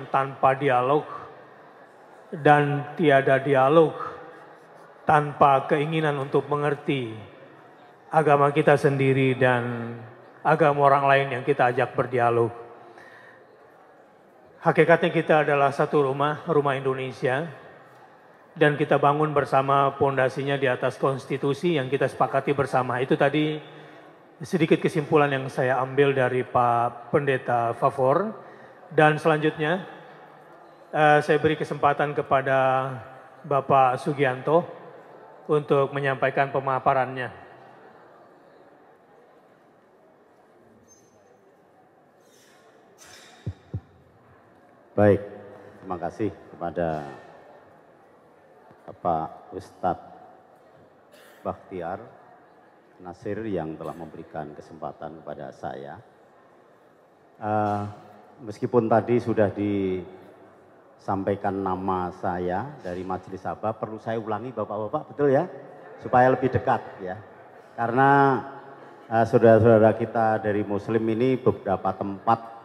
tanpa dialog dan tiada dialog tanpa keinginan untuk mengerti agama kita sendiri dan agama orang lain yang kita ajak berdialog. Hakikatnya kita adalah satu rumah Indonesia, dan kita bangun bersama pondasinya di atas konstitusi yang kita sepakati bersama. Itu tadi sedikit kesimpulan yang saya ambil dari Pak Pendeta Favor. Dan selanjutnya saya beri kesempatan kepada Bapak Sugianto untuk menyampaikan pemaparannya. Baik, terima kasih kepada Bapak Ustadz Bakhtiar Nasir yang telah memberikan kesempatan kepada saya. Meskipun tadi sudah disampaikan nama saya dari Majelis Sabah, perlu saya ulangi Bapak-Bapak, betul ya? Supaya lebih dekat ya. Karena saudara-saudara kita dari Muslim ini beberapa tempat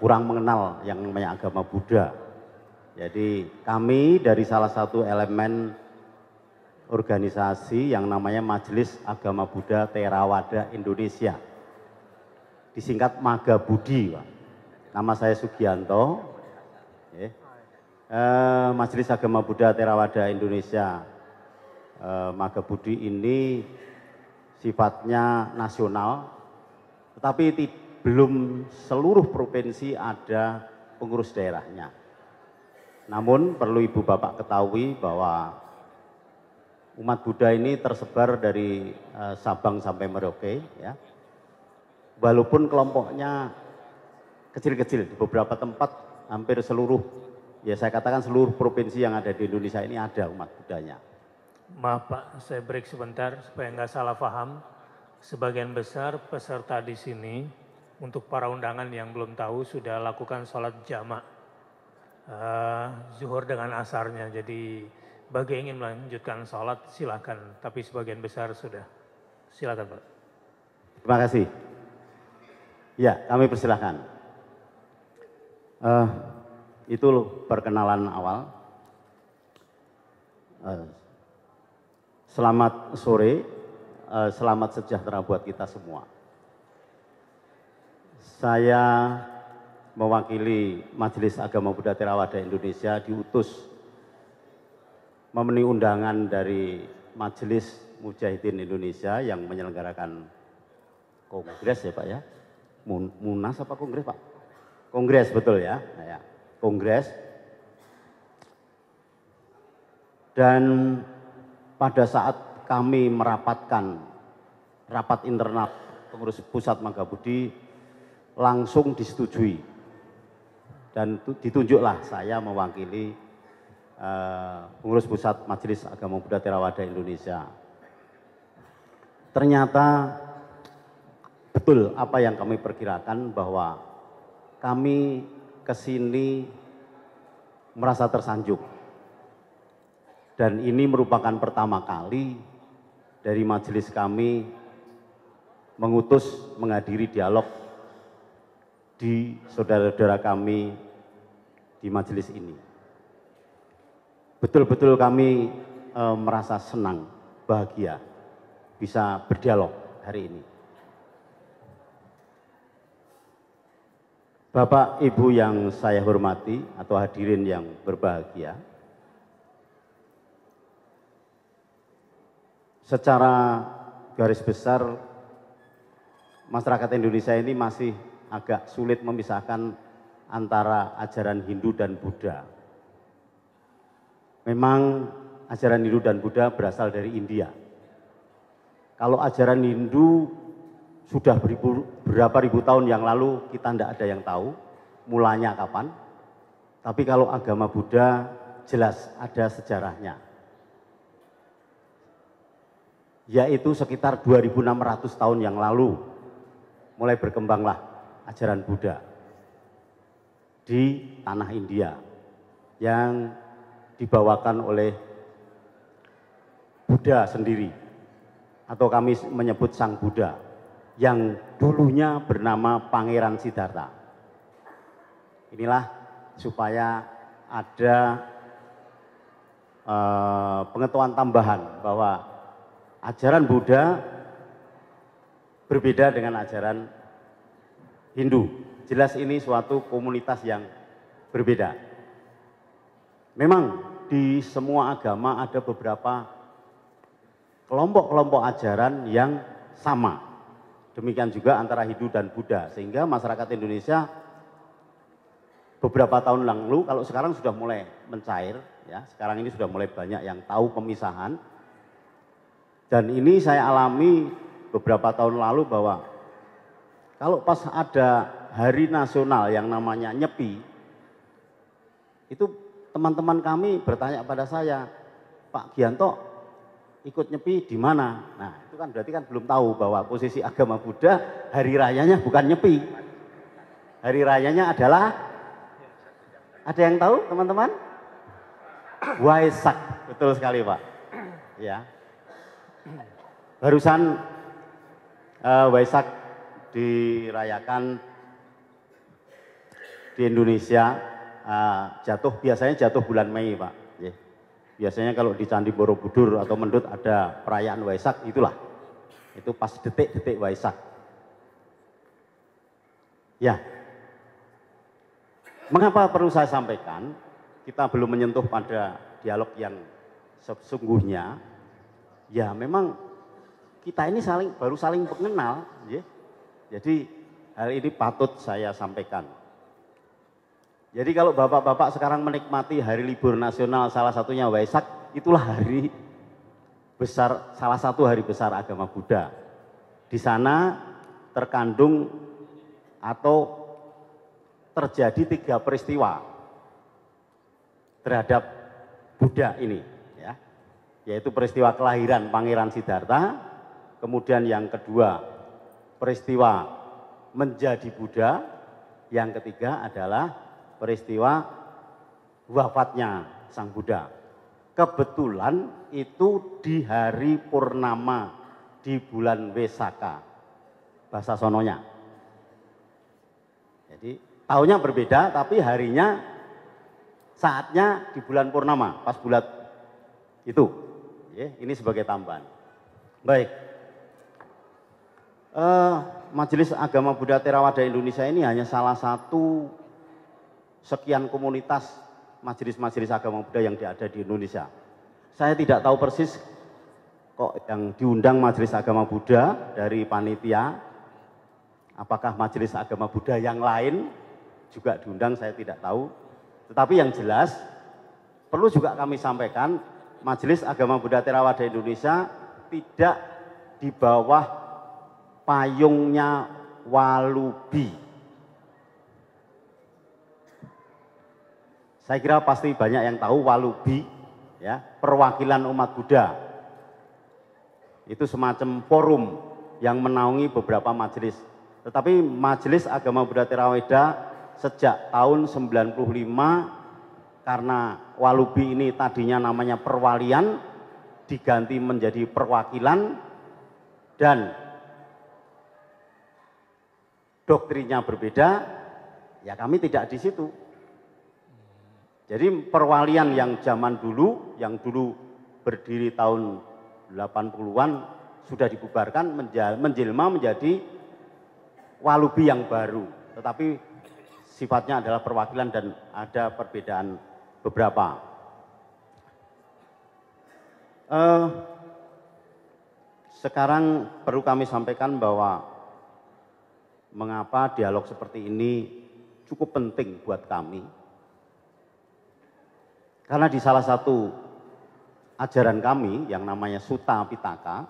kurang mengenal yang namanya agama Buddha. Jadi kami dari salah satu elemen organisasi yang namanya Majelis Agama Buddha Theravada Indonesia, disingkat Magabudi, Pak. Nama saya Sugianto. Majelis Agama Buddha Theravada Indonesia Magabudi ini sifatnya nasional, tetapi belum seluruh provinsi ada pengurus daerahnya. Namun perlu Ibu Bapak ketahui bahwa umat Buddha ini tersebar dari Sabang sampai Merauke, ya. Walaupun kelompoknya kecil-kecil di beberapa tempat, hampir seluruh, ya saya katakan seluruh provinsi yang ada di Indonesia ini ada umat Buddhanya. Maaf Pak, saya break sebentar supaya nggak salah paham. Sebagian besar peserta di sini, untuk para undangan yang belum tahu, sudah lakukan sholat jamak zuhur dengan asarnya. Jadi bagi yang ingin melanjutkan sholat silakan, tapi sebagian besar sudah. Silakan Pak. Terima kasih. Ya, kami persilahkan. Itu perkenalan awal. Selamat sore, selamat sejahtera buat kita semua. Saya mewakili Majelis Agama Buddha Theravada Indonesia diutus memenuhi undangan dari Majelis Mujahidin Indonesia yang menyelenggarakan kongres ya Pak ya. Munas apa kongres Pak? Kongres betul ya. Nah, ya. Kongres. Dan pada saat kami merapatkan rapat internal pengurus pusat Magabudi, langsung disetujui dan ditunjuklah saya mewakili pengurus pusat Majelis Agama Buddha Theravada Indonesia. Ternyata betul apa yang kami perkirakan, bahwa kami kesini merasa tersanjung, dan ini merupakan pertama kali dari majelis kami mengutus menghadiri dialog di saudara-saudara kami di majelis ini. Betul-betul kami merasa senang, bahagia bisa berdialog hari ini. Bapak Ibu yang saya hormati atau hadirin yang berbahagia, secara garis besar masyarakat Indonesia ini masih agak sulit memisahkan antara ajaran Hindu dan Buddha. Memang ajaran Hindu dan Buddha berasal dari India. Kalau ajaran Hindu sudah berapa ribu tahun yang lalu kita tidak ada yang tahu mulanya kapan. Tapi kalau agama Buddha jelas ada sejarahnya. Yaitu sekitar 2600 tahun yang lalu mulai berkembanglah ajaran Buddha di tanah India yang dibawakan oleh Buddha sendiri, atau kami menyebut Sang Buddha yang dulunya bernama Pangeran Siddhartha. Inilah supaya ada pengetahuan tambahan bahwa ajaran Buddha berbeda dengan ajaran Hindu. Jelas ini suatu komunitas yang berbeda. Memang di semua agama ada beberapa kelompok-kelompok ajaran yang sama. Demikian juga antara Hindu dan Buddha, sehingga masyarakat Indonesia beberapa tahun lalu, kalau sekarang sudah mulai mencair, ya, sekarang ini sudah mulai banyak yang tahu pemisahan. Dan ini saya alami beberapa tahun lalu bahwa kalau pas ada hari nasional yang namanya Nyepi, itu teman-teman kami bertanya pada saya, Pak Gianto ikut Nyepi di mana? Nah, itu kan berarti kan belum tahu bahwa posisi agama Buddha hari rayanya bukan Nyepi. Hari rayanya adalah, ada yang tahu teman-teman? Waisak, betul sekali Pak. Ya. Barusan Waisak dirayakan di Indonesia, biasanya jatuh bulan Mei Pak. Biasanya kalau di Candi Borobudur atau Mendut ada perayaan Waisak, itulah. Itu pas detik-detik Waisak. Ya. Mengapa perlu saya sampaikan? Kita belum menyentuh pada dialog yang sesungguhnya. Ya memang kita ini baru saling mengenal. Ya. Jadi hal ini patut saya sampaikan. Jadi kalau bapak-bapak sekarang menikmati hari libur nasional salah satunya Waisak, itulah hari besar, salah satu hari besar agama Buddha. Di sana terkandung atau terjadi 3 peristiwa terhadap Buddha ini, ya, yaitu peristiwa kelahiran Pangeran Siddhartha, kemudian yang kedua peristiwa menjadi Buddha, yang ketiga adalah peristiwa wafatnya Sang Buddha. Kebetulan itu di hari purnama di bulan Wesaka, bahasa sononya. Jadi tahunnya berbeda, tapi harinya, saatnya di bulan purnama, pas bulat itu. Ya, ini sebagai tambahan. Baik, Majelis Agama Buddha Theravada Indonesia ini hanya salah satu sekian komunitas majelis-majelis agama Buddha yang ada di Indonesia. Saya tidak tahu persis kok yang diundang Majelis Agama Buddha dari panitia, apakah majelis agama Buddha yang lain juga diundang, saya tidak tahu. Tetapi yang jelas perlu juga kami sampaikan, Majelis Agama Buddha Theravada Indonesia tidak di bawah payungnya Walubi. Saya kira pasti banyak yang tahu Walubi, ya, perwakilan umat Buddha. Itu semacam forum yang menaungi beberapa majelis. Tetapi Majelis Agama Buddha Theravada sejak tahun 95, karena Walubi ini tadinya namanya perwalian, diganti menjadi perwakilan, dan doktrinnya berbeda, ya kami tidak di situ. Jadi perwalian yang zaman dulu, yang dulu berdiri tahun 80-an sudah dibubarkan, menjelma menjadi Walubi yang baru. Tetapi sifatnya adalah perwakilan dan ada perbedaan beberapa. Sekarang perlu kami sampaikan bahwa mengapa dialog seperti ini cukup penting buat kami. Karena di salah satu ajaran kami yang namanya Sutta Pitaka,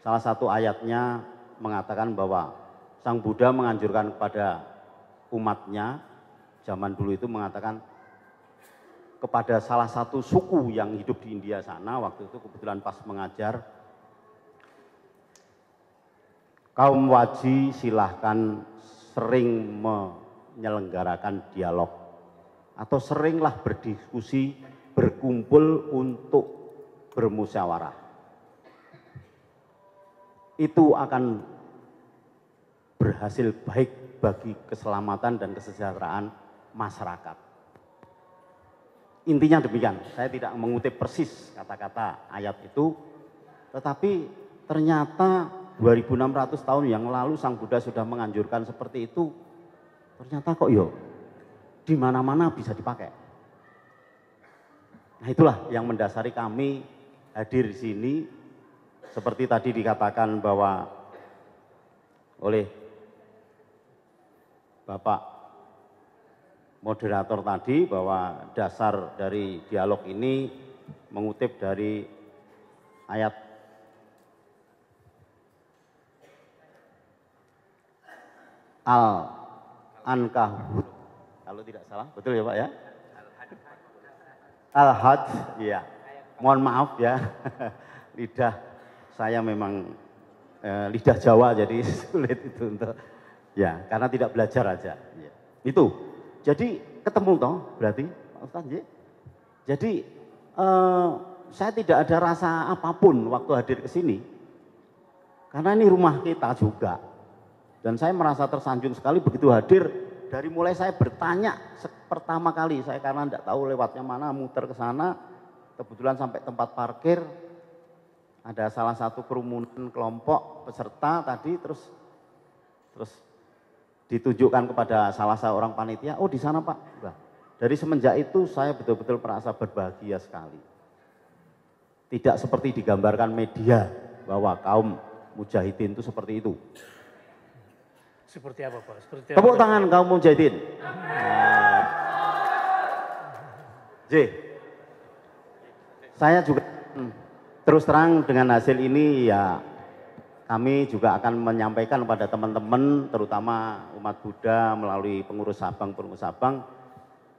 salah satu ayatnya mengatakan bahwa Sang Buddha menganjurkan kepada umatnya, zaman dulu itu mengatakan kepada salah satu suku yang hidup di India sana, waktu itu kebetulan pas mengajar, kaum Waji silahkan sering menyelenggarakan dialog atau seringlah berdiskusi, berkumpul untuk bermusyawarah. Itu akan berhasil baik bagi keselamatan dan kesejahteraan masyarakat. Intinya demikian, saya tidak mengutip persis kata-kata ayat itu, tetapi ternyata 2600 tahun yang lalu Sang Buddha sudah menganjurkan seperti itu, ternyata kok yo di mana-mana bisa dipakai. Nah itulah yang mendasari kami hadir di sini, seperti tadi dikatakan bahwa oleh Bapak moderator tadi bahwa dasar dari dialog ini mengutip dari ayat Al-Ankabut, kalau tidak salah, betul ya Pak ya? Al-Hajj, ya. Mohon maaf ya, lidah saya memang lidah Jawa jadi sulit itu untuk ya karena tidak belajar aja. Ya. Itu. Jadi ketemu toh berarti Pak Ustadz ya. Jadi saya tidak ada rasa apapun waktu hadir ke sini. Karena ini rumah kita juga. Dan saya merasa tersanjung sekali begitu hadir, dari mulai saya bertanya pertama kali, saya karena tidak tahu lewatnya mana, muter ke sana, kebetulan sampai tempat parkir, ada salah satu kerumunan kelompok peserta tadi, terus ditunjukkan kepada salah seorang panitia, oh di sana Pak. Nah, dari semenjak itu saya betul-betul merasa berbahagia sekali. Tidak seperti digambarkan media bahwa kaum mujahidin itu seperti itu. Seperti apa Pak? Seperti Tepuk tangan kaum mujahidin. J. Saya juga terus terang dengan hasil ini ya kami juga akan menyampaikan kepada teman-teman terutama umat Buddha melalui pengurus Sabang,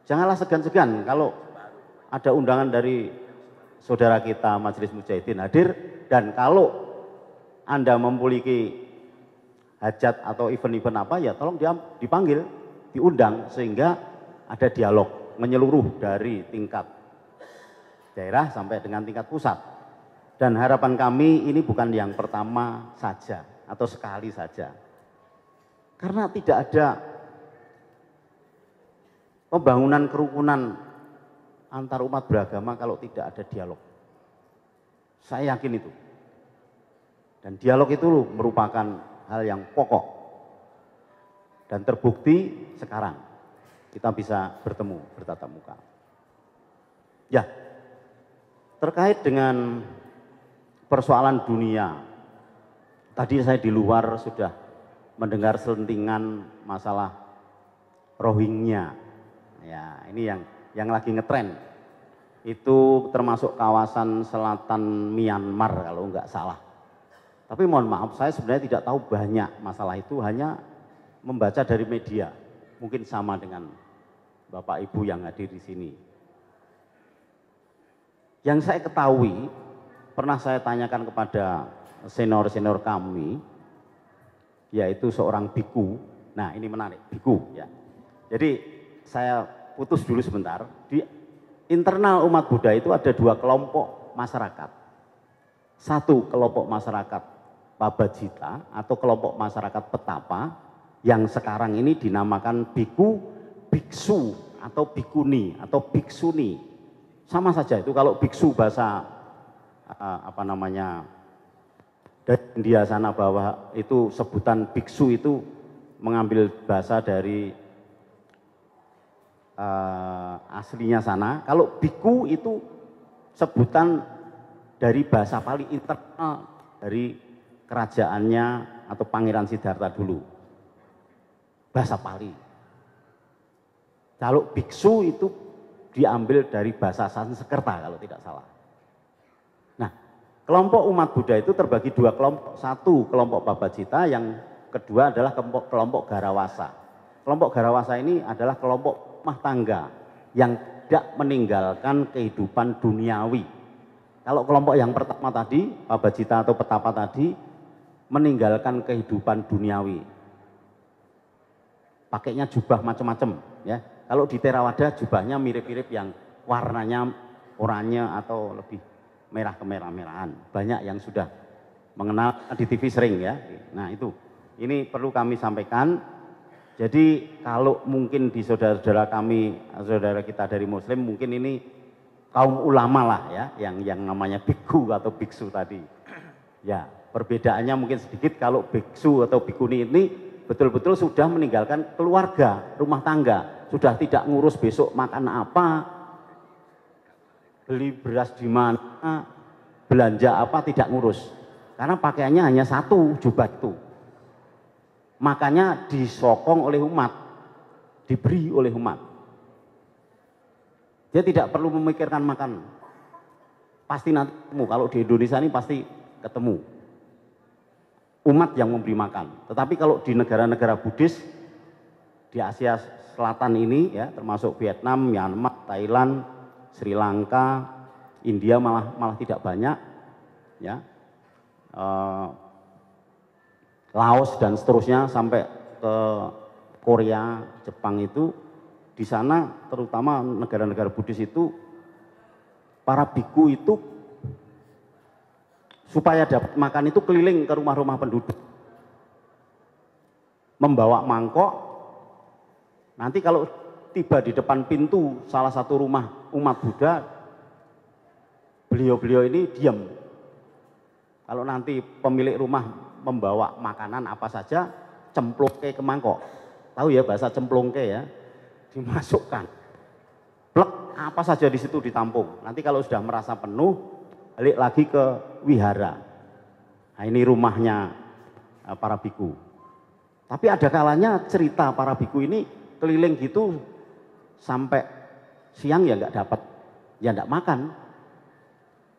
janganlah segan-segan kalau ada undangan dari saudara kita Majelis Mujahidin hadir, dan kalau Anda memiliki hajat atau event-event apa ya tolong dipanggil, diundang sehingga ada dialog menyeluruh dari tingkat daerah sampai dengan tingkat pusat. Dan harapan kami ini bukan yang pertama saja atau sekali saja. Karena tidak ada pembangunan kerukunan antar umat beragama kalau tidak ada dialog. Saya yakin itu. Dan dialog itu merupakan hal yang pokok. Dan terbukti sekarang kita bisa bertemu, bertatap muka. Ya, terkait dengan persoalan dunia. Tadi saya di luar sudah mendengar selentingan masalah Rohingya. Ya, ini yang lagi ngetren. Itu termasuk kawasan selatan Myanmar kalau enggak salah. Tapi mohon maaf, saya sebenarnya tidak tahu banyak masalah itu, hanya membaca dari media. Mungkin sama dengan Bapak Ibu yang hadir di sini. Yang saya ketahui, pernah saya tanyakan kepada senior-senior kami, yaitu seorang biku. Nah ini menarik, biku ya. Jadi saya putus dulu sebentar. Di internal umat Buddha itu ada dua kelompok masyarakat. Satu kelompok masyarakat Pabajita atau kelompok masyarakat petapa yang sekarang ini dinamakan biku, biksu atau bikuni atau biksuni. Sama saja itu, kalau biksu bahasa dari India sana bahwa itu sebutan biksu itu mengambil bahasa dari aslinya sana. Kalau biku itu sebutan dari bahasa Pali internal dari kerajaannya atau Pangeran Siddhartha dulu, bahasa Pali. Kalau biksu itu diambil dari bahasa Sanskerta kalau tidak salah. Kelompok umat Buddha itu terbagi dua kelompok. Satu kelompok Pabajita, yang kedua adalah kelompok Garawasa. Kelompok Garawasa ini adalah kelompok rumah tangga yang tidak meninggalkan kehidupan duniawi. Kalau kelompok yang pertama tadi, Pabajita atau petapa tadi, meninggalkan kehidupan duniawi. Pakainya jubah macam-macam ya. Kalau di Theravada jubahnya mirip-mirip yang warnanya oranye atau lebih merah kemerah-merahan. Banyak yang sudah mengenal di TV sering ya. Nah itu, ini perlu kami sampaikan Jadi kalau mungkin di saudara-saudara kami, saudara kita dari Muslim, mungkin ini kaum ulama lah ya, yang namanya bikku atau biksu tadi. Ya, perbedaannya mungkin sedikit. Kalau biksu atau bikuni ini betul-betul sudah meninggalkan keluarga, rumah tangga, sudah tidak ngurus besok makan apa, beli beras di mana, belanja apa, tidak ngurus. Karena pakaiannya hanya satu, jubah itu. Makanya disokong oleh umat, diberi oleh umat. Dia tidak perlu memikirkan makan. Pasti nanti ketemu, kalau di Indonesia ini pasti ketemu. Umat yang memberi makan. Tetapi kalau di negara-negara Buddhis, di Asia Selatan ini ya, termasuk Vietnam, Myanmar, Thailand, Sri Lanka, India malah tidak banyak, ya, Laos dan seterusnya sampai ke Korea, Jepang itu, di sana terutama negara-negara Buddhis itu, para biku itu supaya dapat makan itu keliling ke rumah-rumah penduduk, membawa mangkok. Nanti kalau tiba di depan pintu salah satu rumah umat Buddha, beliau-beliau ini diam. Kalau nanti pemilik rumah membawa makanan apa saja, cemplungke ke mangkok. Tahu ya bahasa cemplungke ya? Dimasukkan. Plek, apa saja di situ ditampung. Nanti kalau sudah merasa penuh, balik lagi ke wihara. Nah, ini rumahnya para biku. Tapi ada kalanya cerita para biku ini keliling gitu sampai siang ya nggak dapat, ya nggak makan.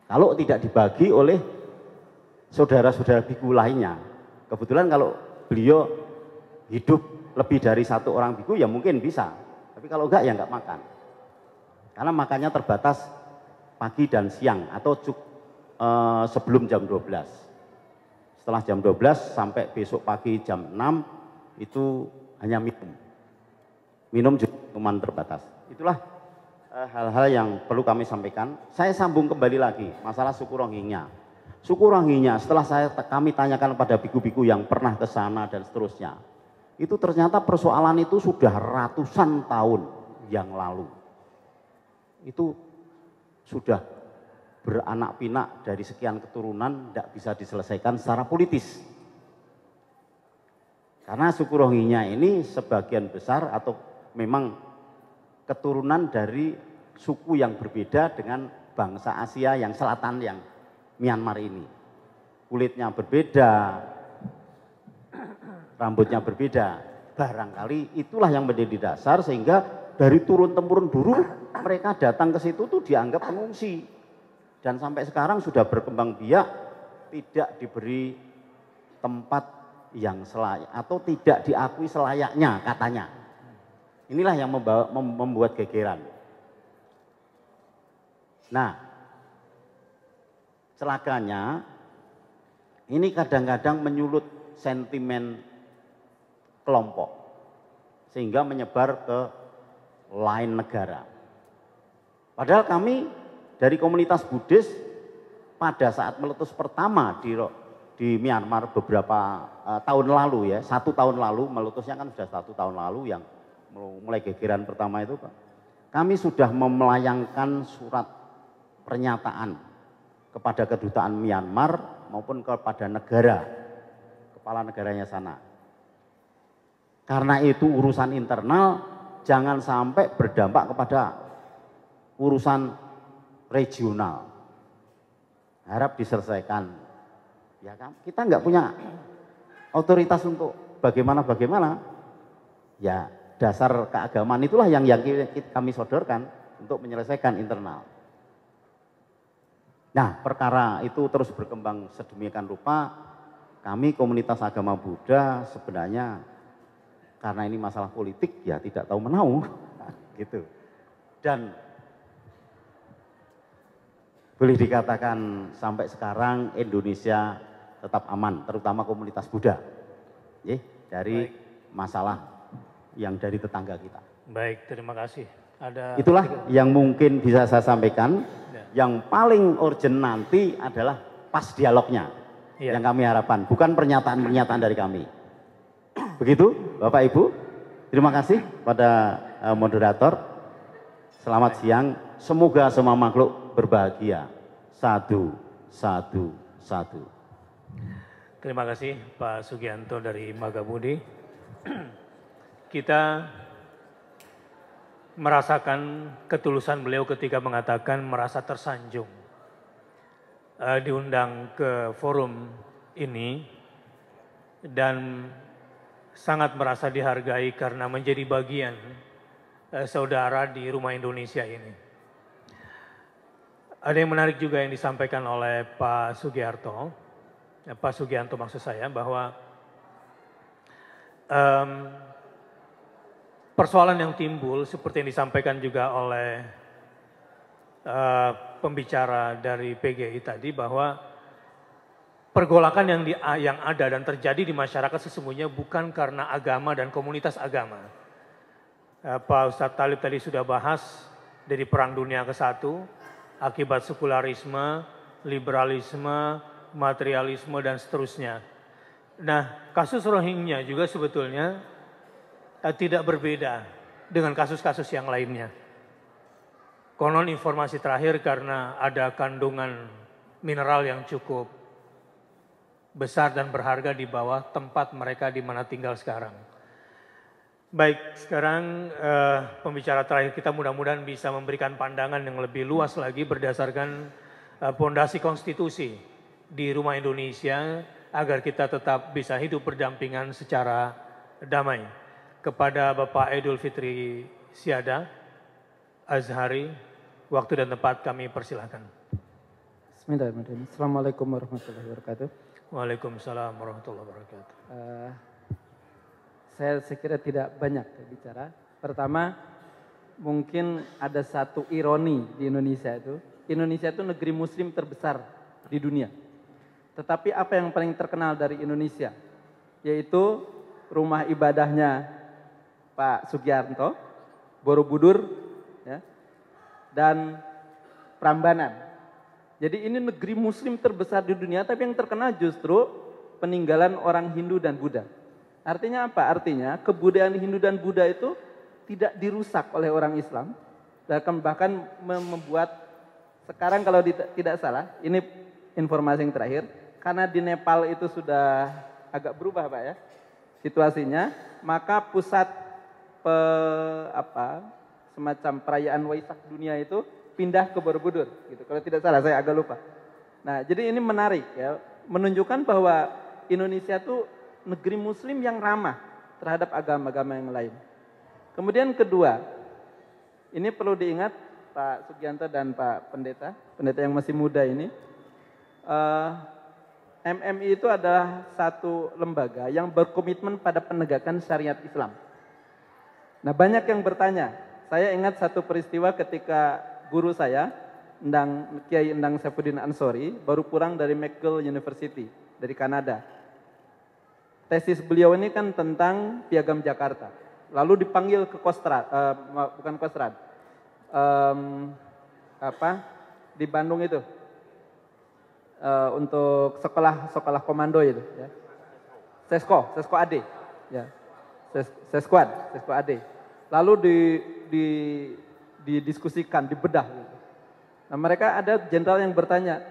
Kalau tidak dibagi oleh saudara-saudara biku lainnya. Kebetulan kalau beliau hidup lebih dari satu orang biku ya mungkin bisa. Tapi kalau enggak ya enggak makan. Karena makannya terbatas pagi dan siang atau sebelum jam 12. Setelah jam 12 sampai besok pagi jam 6 itu hanya minum. Minum juga minuman terbatas. Itulah hal-hal yang perlu kami sampaikan. Saya sambung kembali lagi masalah suku Rohingya. Suku Rohingya setelah kami tanyakan pada biku-biku yang pernah ke sana dan seterusnya, itu ternyata persoalan itu sudah ratusan tahun yang lalu. Itu sudah beranak pinak dari sekian keturunan, tidak bisa diselesaikan secara politis. Karena suku Rohingya ini sebagian besar atau memang keturunan dari suku yang berbeda dengan bangsa Asia yang selatan yang Myanmar ini. Kulitnya berbeda, rambutnya berbeda. Barangkali itulah yang menjadi dasar sehingga dari turun-temurun dulu mereka datang ke situ tuh dianggap pengungsi. Dan sampai sekarang sudah berkembang biak, tidak diberi tempat yang selayak atau tidak diakui selayaknya katanya. Inilah yang membuat gegeran. Nah, celakanya ini kadang-kadang menyulut sentimen kelompok sehingga menyebar ke lain negara. Padahal kami dari komunitas Buddhis pada saat meletus pertama di Myanmar beberapa tahun lalu ya, 1 tahun lalu, meletusnya kan sudah 1 tahun lalu yang mulai gegeran pertama itu Pak. Kami sudah melayangkan surat pernyataan kepada kedutaan Myanmar maupun kepada negara, kepala negaranya sana. Karena itu urusan internal jangan sampai berdampak kepada urusan regional. Harap diselesaikan. Ya kan? Kita nggak punya otoritas untuk bagaimana. Ya dasar keagamaan itulah yang kami sodorkan untuk menyelesaikan internal. Nah, perkara itu terus berkembang sedemikian rupa, kami komunitas agama Buddha sebenarnya karena ini masalah politik ya tidak tahu menau, gitu. Dan boleh dikatakan sampai sekarang Indonesia tetap aman, terutama komunitas Buddha, dari masalah yang dari tetangga kita. Baik, terima kasih. Itulah yang mungkin bisa saya sampaikan. Yang paling urgent nanti adalah pas dialognya yang kami harapkan, bukan pernyataan-pernyataan dari kami. Begitu Bapak Ibu? Terima kasih pada moderator. Selamat siang. Semoga semua makhluk berbahagia. Satu, satu, satu. Terima kasih Pak Sugianto dari Magabudi. Kita merasakan ketulusan beliau ketika mengatakan merasa tersanjung diundang ke forum ini dan sangat merasa dihargai karena menjadi bagian saudara di Rumah Indonesia ini. Ada yang menarik juga yang disampaikan oleh Pak Sugianto maksud saya, bahwa persoalan yang timbul seperti yang disampaikan juga oleh pembicara dari PGI tadi, bahwa pergolakan yang ada dan terjadi di masyarakat sesungguhnya bukan karena agama dan komunitas agama. Pak Ustadz Talib tadi sudah bahas dari Perang Dunia ke-1, akibat sekularisme, liberalisme, materialisme, dan seterusnya. Nah, kasus Rohingya juga sebetulnya tidak berbeda dengan kasus-kasus yang lainnya. Konon informasi terakhir karena ada kandungan mineral yang cukup besar dan berharga di bawah tempat mereka di mana tinggal sekarang. Baik, sekarang pembicara terakhir kita mudah-mudahan bisa memberikan pandangan yang lebih luas lagi berdasarkan pondasi konstitusi di Rumah Indonesia agar kita tetap bisa hidup berdampingan secara damai. Kepada Bapak Idul Fitri Siada Azhari, waktu dan tempat kami persilahkan. Bismillahirrahmanirrahim. Assalamualaikum warahmatullahi wabarakatuh. Waalaikumsalam warahmatullahi wabarakatuh. Saya kira tidak banyak bicara. Pertama, mungkin ada satu ironi di Indonesia itu. Indonesia itu negeri muslim terbesar di dunia. Tetapi apa yang paling terkenal dari Indonesia? Yaitu rumah ibadahnya Pak Sugianto, Borobudur, ya, dan Prambanan. Jadi ini negeri muslim terbesar di dunia, tapi yang terkenal justru peninggalan orang Hindu dan Buddha. Artinya apa? Artinya kebudayaan Hindu dan Buddha itu tidak dirusak oleh orang Islam. Bahkan membuat sekarang kalau tidak salah, ini informasi yang terakhir, karena di Nepal itu sudah agak berubah Pak ya situasinya, maka pusat semacam perayaan Waisak dunia itu pindah ke Borobudur gitu. Kalau tidak salah, saya agak lupa. Nah, jadi ini menarik ya, menunjukkan bahwa Indonesia itu negeri muslim yang ramah terhadap agama-agama yang lain. Kemudian kedua, ini perlu diingat Pak Sugianto dan Pak Pendeta yang masih muda ini, MMI itu adalah satu lembaga yang berkomitmen pada penegakan syariat Islam. Nah, banyak yang bertanya. Saya ingat satu peristiwa ketika guru saya, Kiai Endang Saifuddin Ansori, baru pulang dari McGill University, dari Kanada. Tesis beliau ini kan tentang Piagam Jakarta. Lalu dipanggil ke Kostrad, bukan Kostrad, di Bandung itu, untuk sekolah komando itu, ya. Sesko AD, ya. Sesko AD. Lalu didiskusikan, dibedah. Gitu. Nah, mereka ada jenderal yang bertanya,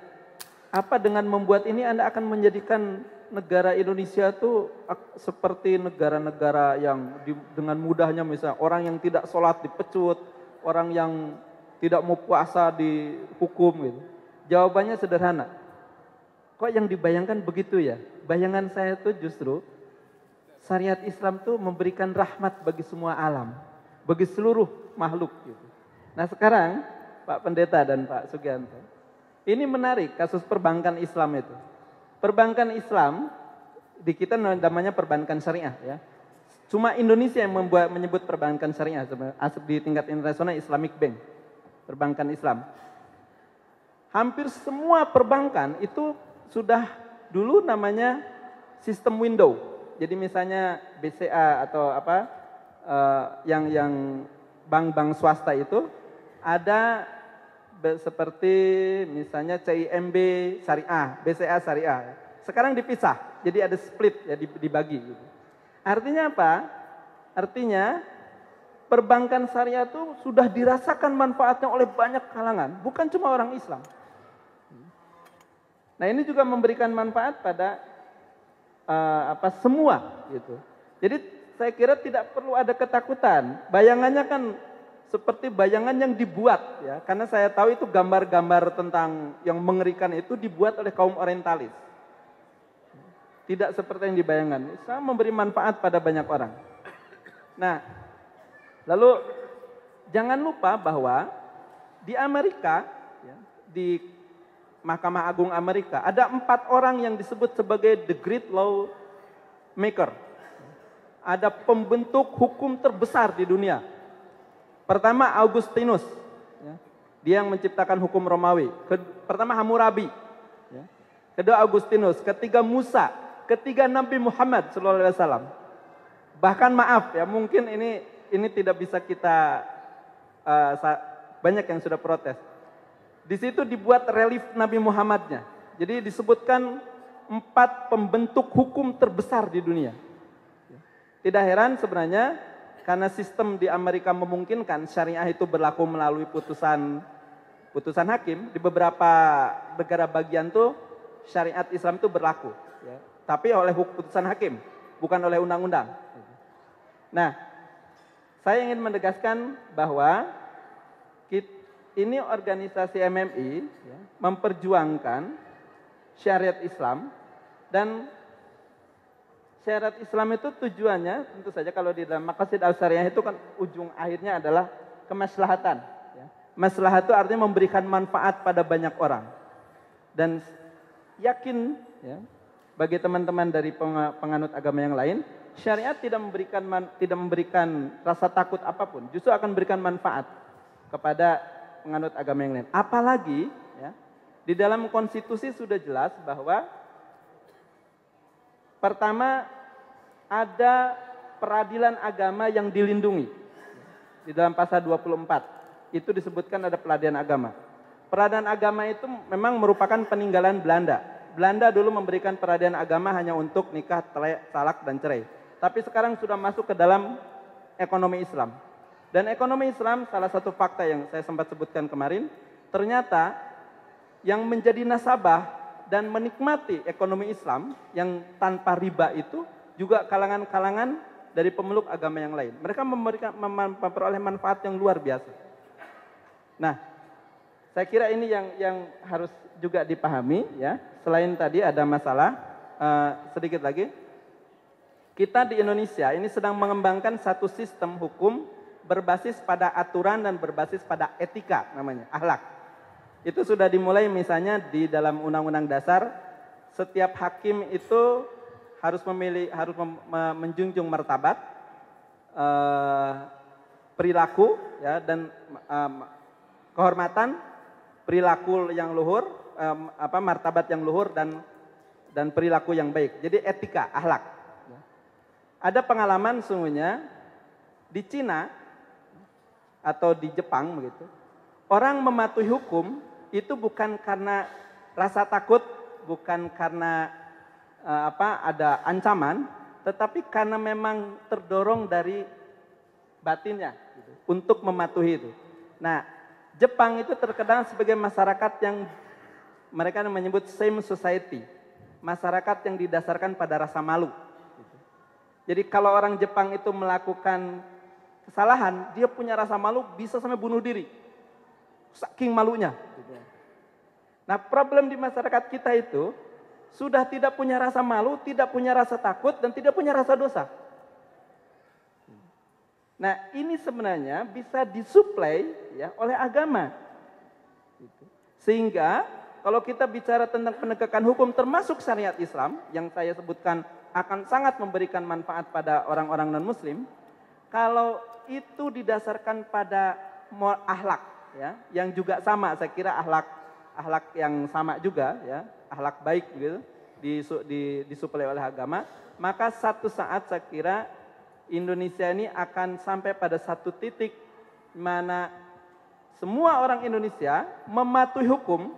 apa dengan membuat ini Anda akan menjadikan negara Indonesia itu seperti negara-negara yang dengan mudahnya, misalnya orang yang tidak sholat dipecut, orang yang tidak mau puasa dihukum gitu. Jawabannya sederhana. Kok yang dibayangkan begitu ya? Bayangan saya itu justru syariat Islam itu memberikan rahmat bagi semua alam, bagi seluruh makhluk gitu. Nah, sekarang Pak Pendeta dan Pak Sugianto, ini menarik kasus perbankan Islam itu. Perbankan Islam di kita namanya perbankan syariah ya. Cuma Indonesia yang menyebut perbankan syariah, di tingkat internasional Islamic Bank, perbankan Islam. Hampir semua perbankan itu sudah dulu namanya sistem window. Jadi misalnya BCA atau yang bank-bank swasta itu ada seperti misalnya CIMB Syariah, BCA Syariah. Sekarang dipisah, jadi ada split ya, dibagi. Gitu. Artinya apa? Artinya perbankan syariah itu sudah dirasakan manfaatnya oleh banyak kalangan, bukan cuma orang Islam. Nah, ini juga memberikan manfaat pada semua gitu. Jadi saya kira tidak perlu ada ketakutan. Bayangannya kan seperti bayangan yang dibuat ya, karena saya tahu itu gambar-gambar tentang yang mengerikan itu dibuat oleh kaum orientalis. Tidak seperti yang dibayangkan. Islam memberi manfaat pada banyak orang. Nah, lalu jangan lupa bahwa di Amerika, ya, di Mahkamah Agung Amerika, ada 4 orang yang disebut sebagai the great law maker. Ada pembentuk hukum terbesar di dunia. Pertama Augustinus, ya, dia yang menciptakan hukum Romawi. Pertama Hammurabi, ya. Kedua Augustinus, ketiga Musa, ketiga Nabi Muhammad SAW. Bahkan maaf ya, mungkin ini tidak bisa kita banyak yang sudah protes. Di situ dibuat relief Nabi Muhammadnya. Jadi disebutkan 4 pembentuk hukum terbesar di dunia. Tidak heran sebenarnya karena sistem di Amerika memungkinkan syariah itu berlaku melalui putusan hakim. Di beberapa negara bagian tuh syariat Islam itu berlaku, ya. Tapi oleh putusan hakim, bukan oleh undang-undang. Nah, saya ingin menegaskan bahwa ini organisasi MMI ya, memperjuangkan syariat Islam, dan syariat Islam itu tujuannya tentu saja kalau di dalam maqasid al-syariah itu kan ujung akhirnya adalah kemaslahatan. Ya. Maslahat itu artinya memberikan manfaat pada banyak orang. Dan yakin ya, bagi teman-teman dari penganut agama yang lain, syariat tidak memberikan rasa takut apapun, justru akan memberikan manfaat kepada penganut agama yang lain. Apalagi ya, di dalam konstitusi sudah jelas bahwa pertama ada peradilan agama yang dilindungi. Di dalam pasal 24 itu disebutkan ada peradilan agama. Peradilan agama itu memang merupakan peninggalan Belanda. Belanda dulu memberikan peradilan agama hanya untuk nikah, talak dan cerai. Tapi sekarang sudah masuk ke dalam ekonomi Islam. Dan ekonomi Islam, salah satu fakta yang saya sempat sebutkan kemarin, ternyata yang menjadi nasabah dan menikmati ekonomi Islam yang tanpa riba itu juga kalangan-kalangan dari pemeluk agama yang lain. Mereka memperoleh manfaat yang luar biasa. Nah, saya kira ini yang harus juga dipahami ya. Selain tadi ada masalah sedikit lagi, kita di Indonesia ini sedang mengembangkan satu sistem hukum berbasis pada aturan dan berbasis pada etika, namanya akhlak. Itu sudah dimulai misalnya di dalam Undang-Undang Dasar, setiap hakim itu harus menjunjung martabat, perilaku ya, dan kehormatan, perilaku yang luhur, martabat yang luhur dan perilaku yang baik. Jadi etika, akhlak. Ada pengalaman sungguhnya di Cina atau di Jepang begitu. Orang mematuhi hukum itu bukan karena rasa takut, bukan karena ada ancaman, tetapi karena memang terdorong dari batinnya gitu, untuk mematuhi itu. Nah, Jepang itu terkenal sebagai masyarakat yang mereka menyebut same society, masyarakat yang didasarkan pada rasa malu. Gitu. Jadi kalau orang Jepang itu melakukan kesalahan, dia punya rasa malu, bisa sampai bunuh diri, saking malunya. Gitu. Nah, problem di masyarakat kita itu sudah tidak punya rasa malu, tidak punya rasa takut, dan tidak punya rasa dosa. Nah, ini sebenarnya bisa disuplai ya, oleh agama. Sehingga kalau kita bicara tentang penegakan hukum termasuk syariat Islam, yang saya sebutkan akan sangat memberikan manfaat pada orang-orang non-muslim, kalau itu didasarkan pada akhlak, ya, yang juga sama, saya kira akhlak yang sama juga, ya, akhlak baik gitu, disuplai oleh agama, maka satu saat saya kira Indonesia ini akan sampai pada satu titik mana semua orang Indonesia mematuhi hukum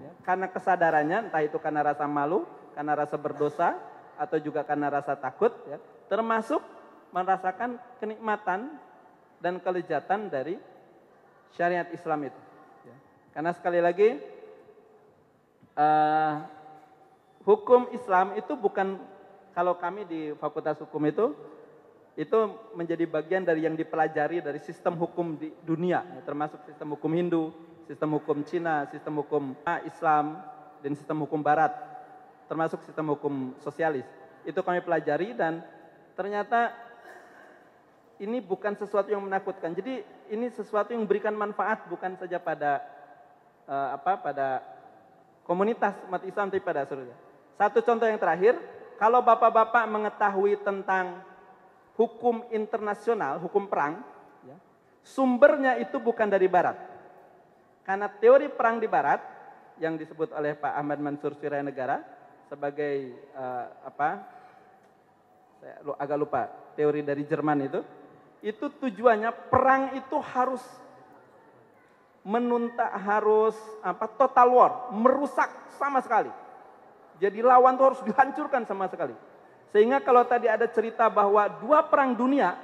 ya, karena kesadarannya, entah itu karena rasa malu, karena rasa berdosa, atau juga karena rasa takut, ya, termasuk merasakan kenikmatan dan kelezatan dari syariat Islam itu. Karena sekali lagi, hukum Islam itu bukan, kalau kami di Fakultas Hukum itu menjadi bagian dari yang dipelajari dari sistem hukum di dunia, termasuk sistem hukum Hindu, sistem hukum Cina, sistem hukum Islam, dan sistem hukum Barat, termasuk sistem hukum sosialis. Itu kami pelajari dan ternyata ini bukan sesuatu yang menakutkan. Jadi ini sesuatu yang memberikan manfaat bukan saja pada pada komunitas umat Islam, tapi pada seluruhnya. Satu contoh yang terakhir, kalau bapak-bapak mengetahui tentang hukum internasional, hukum perang, ya, sumbernya itu bukan dari Barat. Karena teori perang di Barat yang disebut oleh Pak Ahmad Mansur Sirayanegara sebagai saya agak lupa, teori dari Jerman itu tujuannya perang itu harus total war, merusak sama sekali. Jadi lawan itu harus dihancurkan sama sekali. Sehingga kalau tadi ada cerita bahwa dua perang dunia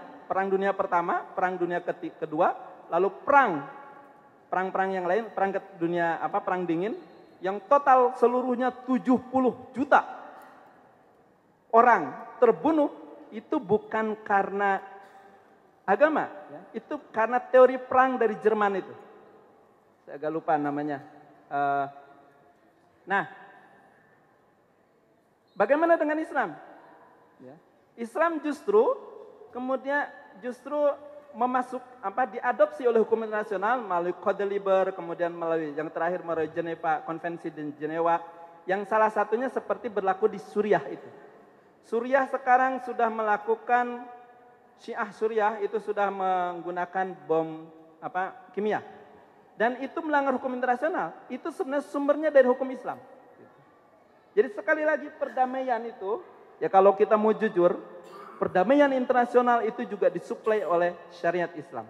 pertama, perang dunia kedua, lalu perang-perang yang lain, perang dingin, yang total seluruhnya 70 juta orang terbunuh, itu bukan karena agama, ya. Itu karena teori perang dari Jerman itu. Saya agak lupa namanya. Nah, bagaimana dengan Islam? Ya. Islam justru diadopsi oleh hukum internasional melalui Code Liber, kemudian melalui yang terakhir melalui Konvensi di Jenewa, yang salah satunya seperti berlaku di Suriah itu. Suriah sekarang sudah melakukan, Syiah Suriah itu sudah menggunakan bom kimia. Dan itu melanggar hukum internasional. Itu sebenarnya sumbernya dari hukum Islam. Jadi sekali lagi perdamaian itu, ya kalau kita mau jujur, perdamaian internasional itu juga disuplai oleh syariat Islam.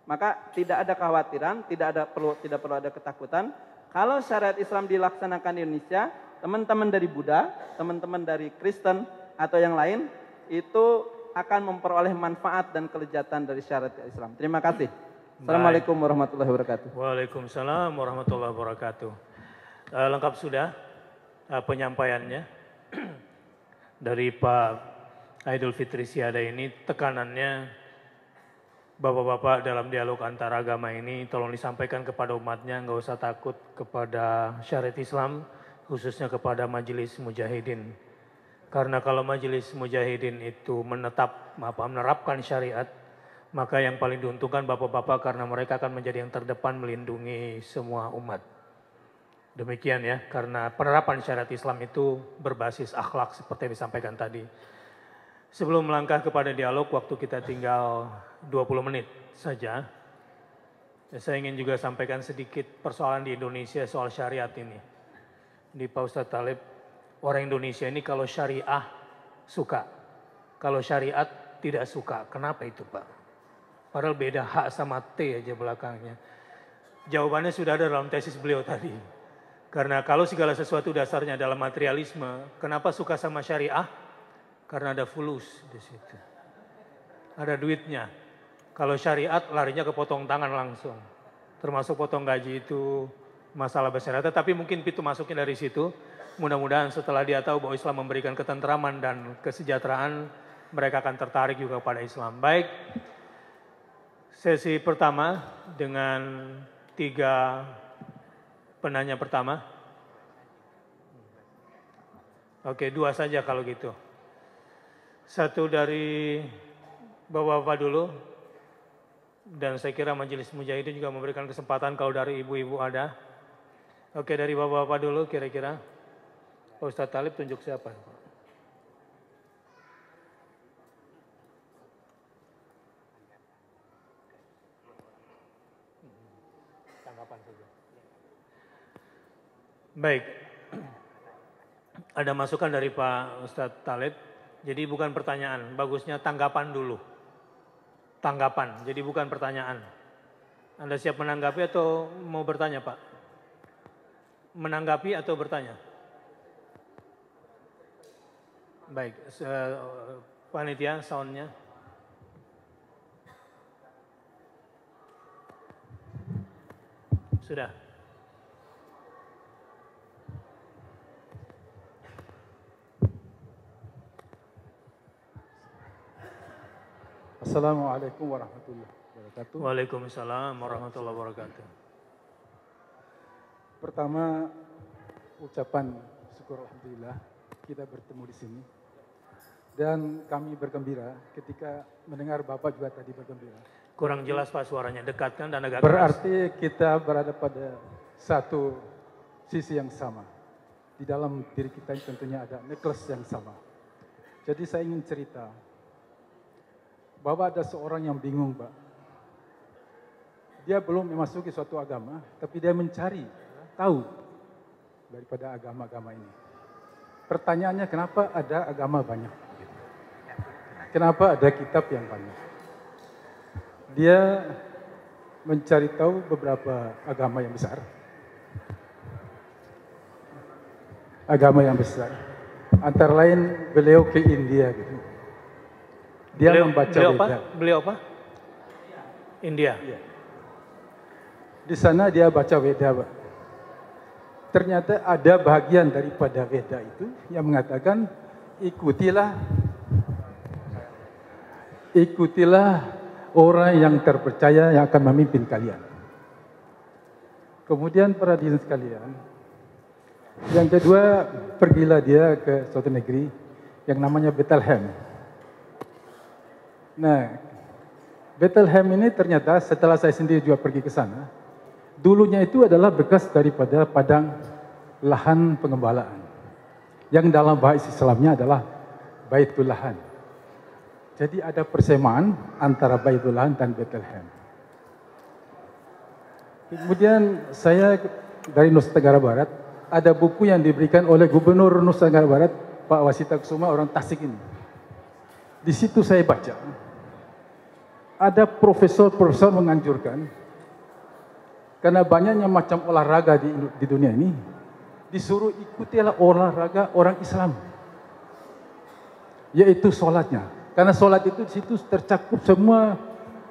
Maka tidak ada kekhawatiran, tidak perlu ada ketakutan. Kalau syariat Islam dilaksanakan di Indonesia, teman-teman dari Buddha, teman-teman dari Kristen atau yang lain itu akan memperoleh manfaat dan kelezatan dari syariat Islam. Terima kasih. Assalamualaikum warahmatullahi wabarakatuh. Waalaikumsalam warahmatullahi wabarakatuh. Lengkap sudah penyampaiannya dari Pak Aidul Fitri Siada ini. Tekanannya bapak-bapak dalam dialog antar agama ini tolong disampaikan kepada umatnya, nggak usah takut kepada syariat Islam, khususnya kepada Majelis Mujahidin. Karena kalau Majelis Mujahidin itu menerapkan syariat, maka yang paling diuntungkan bapak-bapak karena mereka akan menjadi yang terdepan melindungi semua umat. Demikian ya, karena penerapan syariat Islam itu berbasis akhlak seperti yang disampaikan tadi. Sebelum melangkah kepada dialog, waktu kita tinggal 20 menit saja. Saya ingin juga sampaikan sedikit persoalan di Indonesia soal syariat ini. Di Pak Ustadz Talib, orang Indonesia ini kalau syariah suka, kalau syariat tidak suka. Kenapa itu Pak? Padahal beda H sama T aja belakangnya. Jawabannya sudah ada dalam tesis beliau tadi. Karena kalau segala sesuatu dasarnya adalah materialisme, kenapa suka sama syariah? Karena ada fulus di situ. Ada duitnya. Kalau syariat larinya ke potong tangan langsung. Termasuk potong gaji itu masalah besar. Tapi mungkin pintu masuknya dari situ. Mudah-mudahan setelah dia tahu bahwa Islam memberikan ketentraman dan kesejahteraan, mereka akan tertarik juga pada Islam. Baik, sesi pertama dengan 3 penanya pertama. Oke, 2 saja kalau gitu. 1 dari bapak-bapak dulu. Dan saya kira Majelis Mujahidin juga memberikan kesempatan kalau dari ibu-ibu ada. Oke, dari bapak-bapak dulu kira-kira. Pak Ustadz Talib tunjuk siapa? Tanggapan saja. Baik. Ada masukan dari Pak Ustadz Talib. Jadi bukan pertanyaan, bagusnya tanggapan dulu. Tanggapan, jadi bukan pertanyaan. Anda siap menanggapi atau mau bertanya Pak? Menanggapi atau bertanya? Baik, panitia soundnya. Sudah. Assalamualaikum warahmatullahi wabarakatuh. Waalaikumsalam warahmatullahi wabarakatuh. Pertama, ucapan syukur alhamdulillah kita bertemu di sini. Dan kami bergembira ketika mendengar Bapak juga tadi bergembira. Kurang jelas Pak suaranya, dekatkan dan agak keras. Berarti kita berada pada satu sisi yang sama. Di dalam diri kita tentunya ada necklace yang sama. Jadi saya ingin cerita bahwa ada seorang yang bingung, Pak. Dia belum memasuki suatu agama, tapi dia mencari tahu daripada agama-agama ini. Pertanyaannya, kenapa ada agama banyak? Kenapa ada kitab yang banyak? Dia mencari tahu beberapa agama yang besar. Agama yang besar. Antara lain beliau ke India gitu. Dia membaca Veda. Beliau apa? India. Iya. Di sana dia baca Veda, Pak. Ternyata ada bagian daripada Veda itu yang mengatakan ikutilah orang yang terpercaya yang akan memimpin kalian. Kemudian para hadirin sekalian, yang kedua pergilah dia ke suatu negeri yang namanya Bethlehem. Nah, Bethlehem ini ternyata setelah saya sendiri juga pergi ke sana, dulunya itu adalah bekas daripada padang lahan pengembalaan. Yang dalam bahasa Islamnya adalah Baitul Lahan. Jadi ada persamaan antara Baitul Lahan dan Bethlehem. Kemudian saya dari Nusa Tenggara Barat, ada buku yang diberikan oleh Gubernur Nusa Tenggara Barat, Pak Wasita Kusuma, orang Tasik ini. Di situ saya baca, ada profesor-profesor menganjurkan, karena banyaknya macam olahraga di dunia ini, disuruh ikutilah olahraga orang Islam, yaitu sholatnya. Karena sholat itu di situ tercakup semua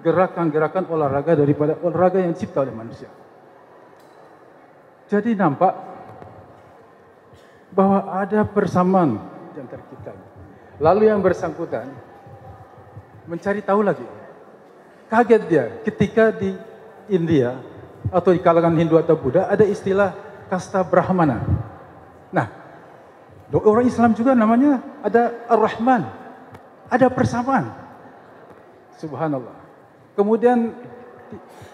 gerakan-gerakan olahraga daripada olahraga yang dicipta oleh manusia. Jadi nampak bahwa ada persamaan di antara kita. Lalu yang bersangkutan mencari tahu lagi. Kaget dia ketika di India atau di kalangan Hindu atau Buddha ada istilah kasta Brahmana. Nah, orang Islam juga namanya ada Ar-Rahman, ada persamaan. Subhanallah. Kemudian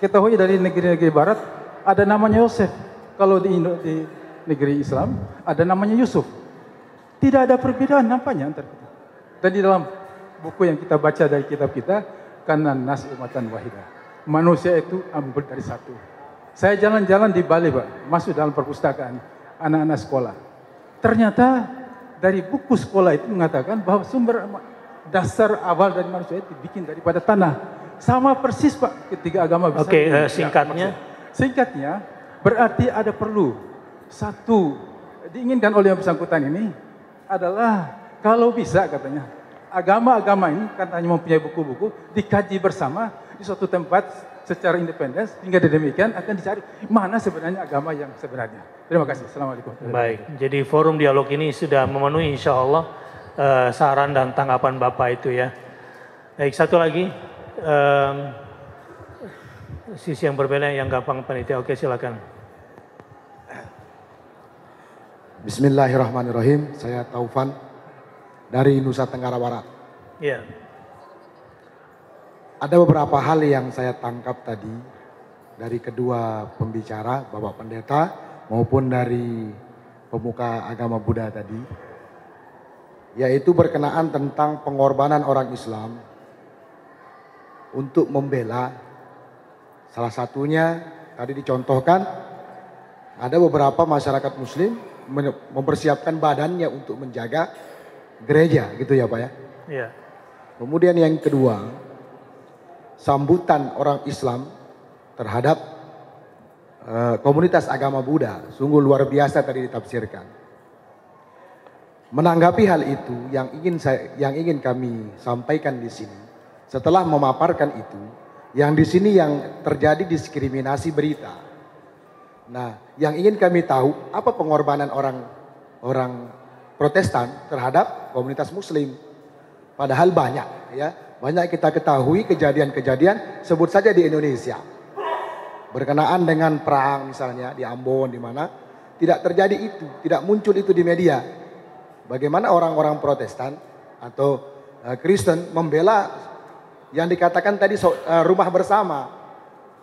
ketahui dari negeri-negeri Barat ada namanya Yosef. Kalau di negeri Islam ada namanya Yusuf. Tidak ada perbedaan nampaknya antara kita. Dan di dalam buku yang kita baca dari kitab kita, karena nas umatan wahidah. Manusia itu ambil dari satu. Saya jalan-jalan di Bali, Pak, masuk dalam perpustakaan anak-anak sekolah. Ternyata dari buku sekolah itu mengatakan bahwa sumber dasar awal dari manusia itu dibikin daripada tanah. Sama persis, Pak, ketiga agama besar. Oke, singkatnya? Singkatnya, berarti ada perlu satu diinginkan oleh yang bersangkutan ini adalah kalau bisa katanya agama-agama ini katanya mempunyai buku-buku dikaji bersama di suatu tempat secara independen hingga demikian akan dicari mana sebenarnya agama yang sebenarnya. Terima kasih. Assalamualaikum. Baik, jadi forum dialog ini sudah memenuhi insya Allah saran dan tanggapan Bapak itu ya. Baik, satu lagi sisi yang berbeda yang gampang panitia. Oke, silakan. Bismillahirrahmanirrahim. Saya Taufan dari Nusa Tenggara Barat. Ya. Ada beberapa hal yang saya tangkap tadi dari kedua pembicara, Bapak Pendeta maupun dari pemuka agama Buddha tadi, yaitu berkenaan tentang pengorbanan orang Islam untuk membela. Salah satunya tadi dicontohkan ada beberapa masyarakat Muslim mempersiapkan badannya untuk menjaga gereja, gitu ya Pak ya. Iya. Kemudian yang kedua, sambutan orang Islam terhadap komunitas agama Buddha sungguh luar biasa tadi ditafsirkan. Menanggapi hal itu yang ingin kami sampaikan di sini, setelah memaparkan itu, yang di sini yang terjadi diskriminasi berita. Nah, yang ingin kami tahu apa pengorbanan orang Protestan terhadap komunitas Muslim. Padahal banyak, ya, banyak kita ketahui kejadian-kejadian, sebut saja di Indonesia, berkenaan dengan perang misalnya di Ambon, di mana tidak terjadi itu, tidak muncul itu di media. Bagaimana orang-orang Protestan atau Kristen membela yang dikatakan tadi rumah bersama.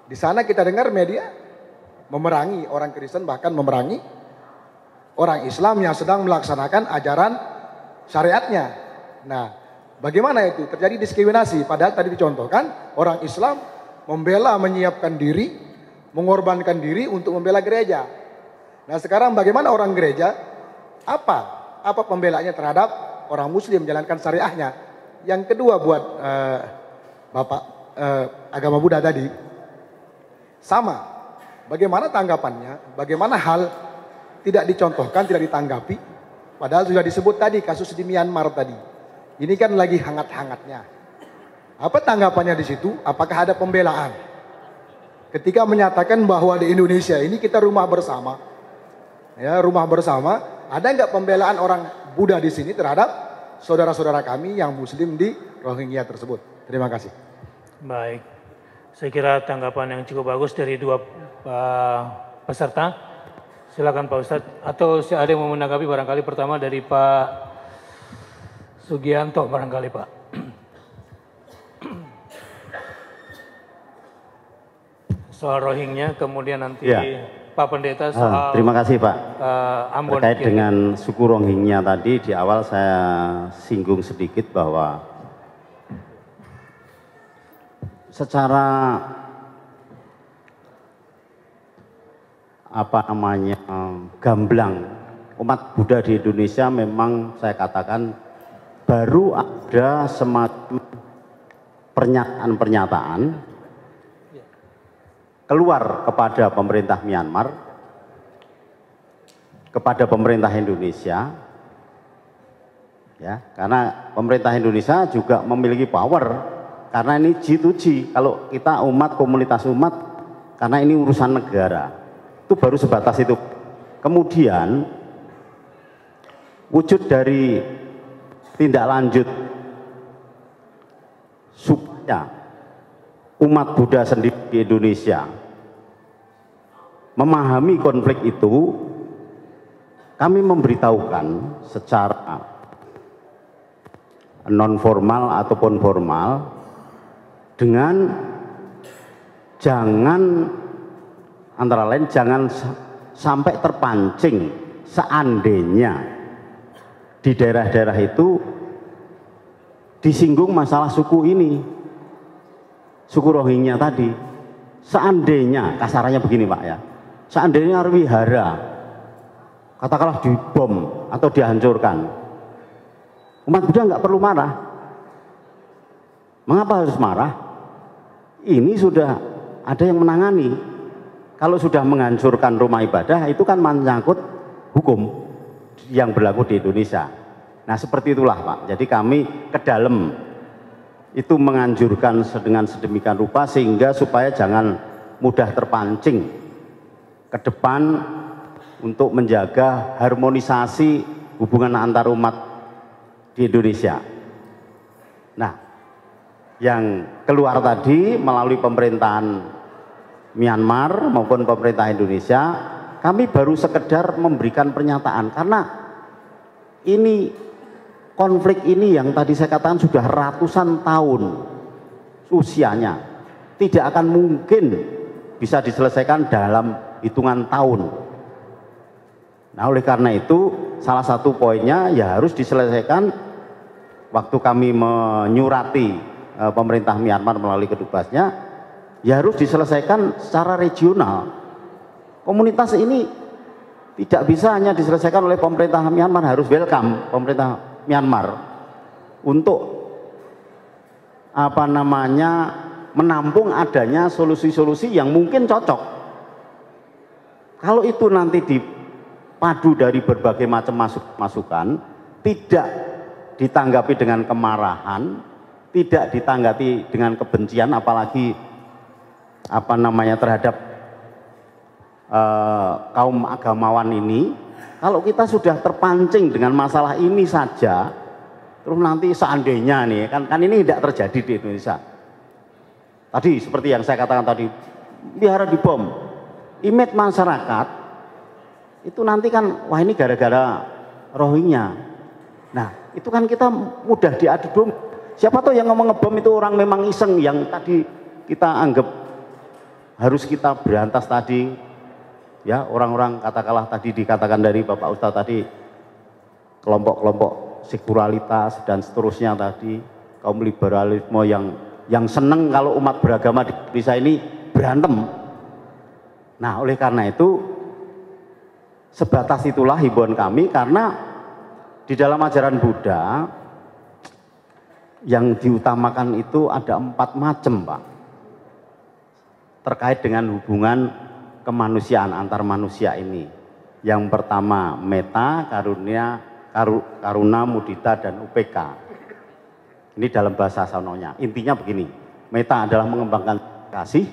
Di sana kita dengar media memerangi orang Kristen, bahkan memerangi orang Islam yang sedang melaksanakan ajaran syariatnya. Nah, bagaimana itu? Terjadi diskriminasi. Padahal tadi dicontohkan orang Islam membela, menyiapkan diri, mengorbankan diri untuk membela gereja. Nah, sekarang bagaimana orang gereja? Apa pembelaannya terhadap orang Muslim menjalankan syariahnya? Yang kedua buat Bapak agama Buddha tadi, sama. Bagaimana tanggapannya? Bagaimana hal tidak dicontohkan, tidak ditanggapi? Padahal sudah disebut tadi kasus di Myanmar tadi. Ini kan lagi hangat-hangatnya. Apa tanggapannya di situ? Apakah ada pembelaan? Ketika menyatakan bahwa di Indonesia ini kita rumah bersama, ya, rumah bersama, ada nggak pembelaan orang Buddha di sini terhadap saudara-saudara kami yang Muslim di Rohingya tersebut? Terima kasih. Baik, saya kira tanggapan yang cukup bagus dari dua peserta. Silakan Pak Ustadz, atau ada yang mau menanggapi barangkali pertama dari Pak Sugianto barangkali Pak. Soal Rohingya, kemudian nanti ya. Pak Pendeta soal terima kasih Pak. Ambon. Terkait dengan suku Rohingya tadi, di awal saya singgung sedikit bahwa secara gamblang umat Buddha di Indonesia memang saya katakan baru ada semacam pernyataan-pernyataan keluar kepada pemerintah Myanmar, kepada pemerintah Indonesia, ya, karena pemerintah Indonesia juga memiliki power, karena ini G2G, kalau kita umat, komunitas umat, karena ini urusan negara, itu baru sebatas itu. Kemudian wujud dari tindak lanjut supaya umat Buddha sendiri di Indonesia memahami konflik itu, kami memberitahukan secara non formal ataupun formal dengan jangan, antara lain jangan sampai terpancing seandainya di daerah-daerah itu disinggung masalah suku ini, suku Rohingya tadi. Seandainya, kasarannya begini Pak ya, seandainya wihara katakanlah dibom atau dihancurkan, umat Buddha nggak perlu marah. Mengapa harus marah? Ini sudah ada yang menangani. Kalau sudah menghancurkan rumah ibadah, itu kan menyangkut hukum yang berlaku di Indonesia. Nah seperti itulah Pak. Jadi kami ke dalam itu menganjurkan dengan sedemikian rupa sehingga supaya jangan mudah terpancing ke depan untuk menjaga harmonisasi hubungan antar umat di Indonesia. Nah, yang keluar tadi melalui pemerintahan Myanmar maupun pemerintah Indonesia, kami baru sekedar memberikan pernyataan karena ini konflik ini yang tadi saya katakan sudah ratusan tahun usianya, tidak akan mungkin bisa diselesaikan dalam hitungan tahun. Nah oleh karena itu salah satu poinnya ya harus diselesaikan. Waktu kami menyurati pemerintah Myanmar melalui kedubasnya, ya harus diselesaikan secara regional. Komunitas ini tidak bisa hanya diselesaikan oleh pemerintah Myanmar, harus welcome pemerintah Myanmar untuk menampung adanya solusi-solusi yang mungkin cocok. Kalau itu nanti dipadu dari berbagai macam masukan, tidak ditanggapi dengan kemarahan, tidak ditanggapi dengan kebencian, apalagi terhadap kaum agamawan ini, kalau kita sudah terpancing dengan masalah ini saja, terus nanti seandainya nih, kan ini tidak terjadi di Indonesia. Tadi seperti yang saya katakan tadi, biara dibom, image masyarakat itu nanti kan, wah ini gara-gara Rohingya. Nah itu kan kita mudah diadu domba. Siapa tahu yang ngomong ngebom itu orang memang iseng, yang tadi kita anggap harus kita berantas tadi. Ya, orang-orang katakanlah tadi dikatakan dari Bapak Ustadz tadi, kelompok-kelompok sekularitas dan seterusnya tadi, kaum liberalisme yang seneng kalau umat beragama di Indonesia ini berantem. Nah, oleh karena itu sebatas itulah himbauan kami, karena di dalam ajaran Buddha yang diutamakan itu ada 4 macam, Pak, terkait dengan hubungan kemanusiaan antar manusia ini. Yang pertama meta, karuna, mudita, dan UPK. Ini dalam bahasa sononya. Intinya begini, meta adalah mengembangkan kasih,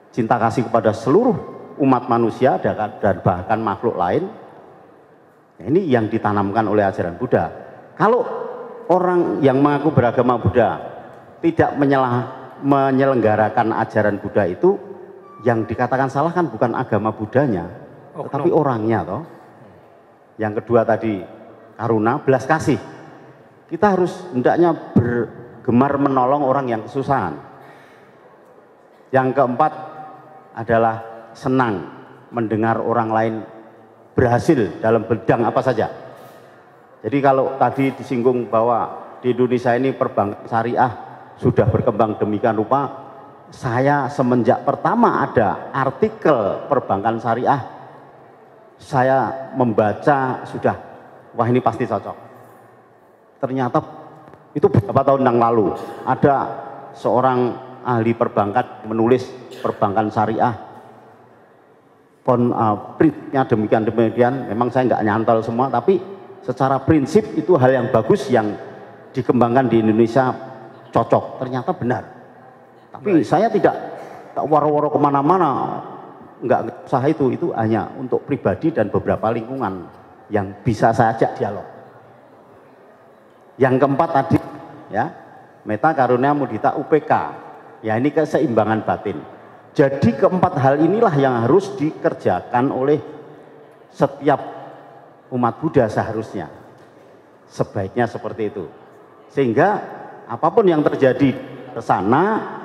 cinta kasih kepada seluruh umat manusia dan bahkan makhluk lain. Ini yang ditanamkan oleh ajaran Buddha. Kalau orang yang mengaku beragama Buddha tidak menyelenggarakan ajaran Buddha itu, yang dikatakan salah kan bukan agama Buddhanya, tetapi orangnya toh. Yang kedua tadi karuna, belas kasih. Kita harus hendaknya bergemar menolong orang yang kesusahan. Yang keempat adalah senang mendengar orang lain berhasil dalam bidang apa saja. Jadi kalau tadi disinggung bahwa di Indonesia ini perbankan syariah sudah berkembang demikian rupa, saya semenjak pertama ada artikel perbankan syariah, saya membaca sudah, wah ini pasti cocok. Ternyata itu beberapa tahun yang lalu ada seorang ahli perbankan menulis perbankan syariah, prinsipnya demikian, memang saya nggak nyantol semua, tapi secara prinsip itu hal yang bagus yang dikembangkan di Indonesia cocok, ternyata benar. Tapi saya tidak waro-waro kemana-mana, nggak usah itu hanya untuk pribadi dan beberapa lingkungan yang bisa saya ajak dialog. Yang keempat tadi, ya, meta, karunia, mudita, UPK, ya ini keseimbangan batin. Jadi keempat hal inilah yang harus dikerjakan oleh setiap umat Buddha seharusnya, sebaiknya seperti itu. Sehingga apapun yang terjadi ke sana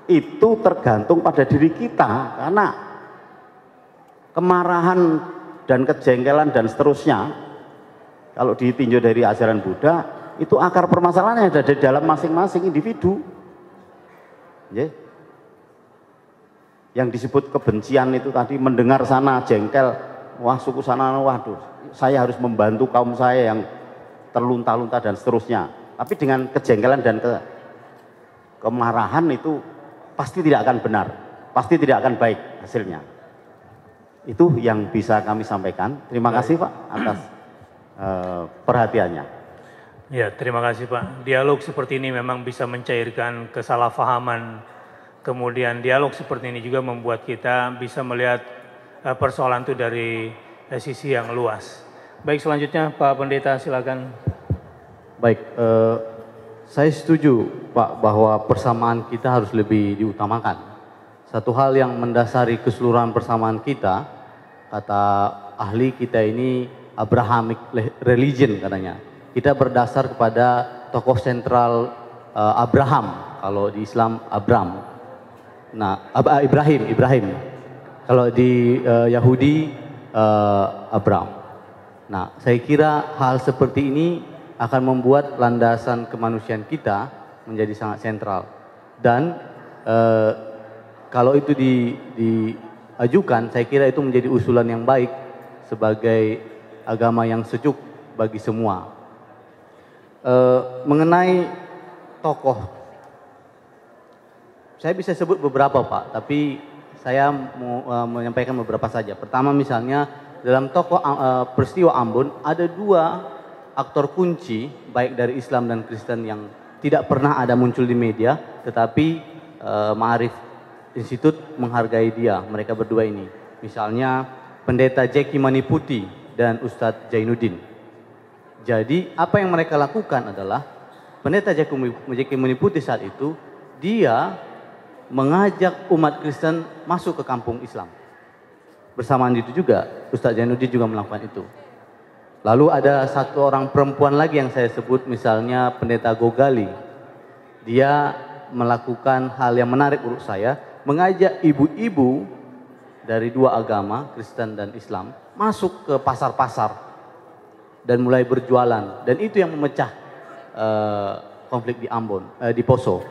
itu tergantung pada diri kita, karena kemarahan dan kejengkelan dan seterusnya kalau ditinjau dari ajaran Buddha itu akar permasalahannya ada di dalam masing-masing individu. Yang disebut kebencian itu tadi, mendengar sana jengkel, wah suku sana, waduh saya harus membantu kaum saya yang terlunta-lunta dan seterusnya. Tapi dengan kejengkelan dan kemarahan itu pasti tidak akan benar, pasti tidak akan baik hasilnya. Itu yang bisa kami sampaikan. Terima kasih Pak atas perhatiannya. Ya, terima kasih Pak. Dialog seperti ini memang bisa mencairkan kesalahpahaman. Kemudian dialog seperti ini juga membuat kita bisa melihat persoalan itu dari sisi yang luas. Baik, selanjutnya Pak Pendeta silakan. Baik, saya setuju Pak bahwa persamaan kita harus lebih diutamakan. Satu hal yang mendasari keseluruhan persamaan kita, kata ahli kita ini Abrahamic religion katanya. Kita berdasar kepada tokoh sentral Abraham, kalau di Islam Abram. Nah, Ibrahim. Kalau di Yahudi Abram. Nah, saya kira hal seperti ini akan membuat landasan kemanusiaan kita menjadi sangat sentral. Dan kalau itu diajukan, saya kira itu menjadi usulan yang baik sebagai agama yang sejuk bagi semua. Mengenai tokoh, saya bisa sebut beberapa Pak, tapi saya mau menyampaikan beberapa saja. Pertama misalnya dalam tokoh peristiwa Ambon ada 2 aktor kunci baik dari Islam dan Kristen yang tidak pernah ada muncul di media, tetapi Ma'arif Institute menghargai dia, mereka berdua ini. Misalnya Pendeta Jeki Maniputi dan Ustadz Jainuddin. Jadi apa yang mereka lakukan adalah Pendeta Jeki Maniputi saat itu dia mengajak umat Kristen masuk ke kampung Islam. Bersamaan itu juga Ustadz Jainuddin juga melakukan itu. Lalu ada satu orang perempuan lagi yang saya sebut, misalnya Pendeta Gogali. Dia melakukan hal yang menarik menurut saya, mengajak ibu-ibu dari dua agama, Kristen dan Islam, masuk ke pasar-pasar dan mulai berjualan. Dan itu yang memecah konflik di Ambon, di Poso.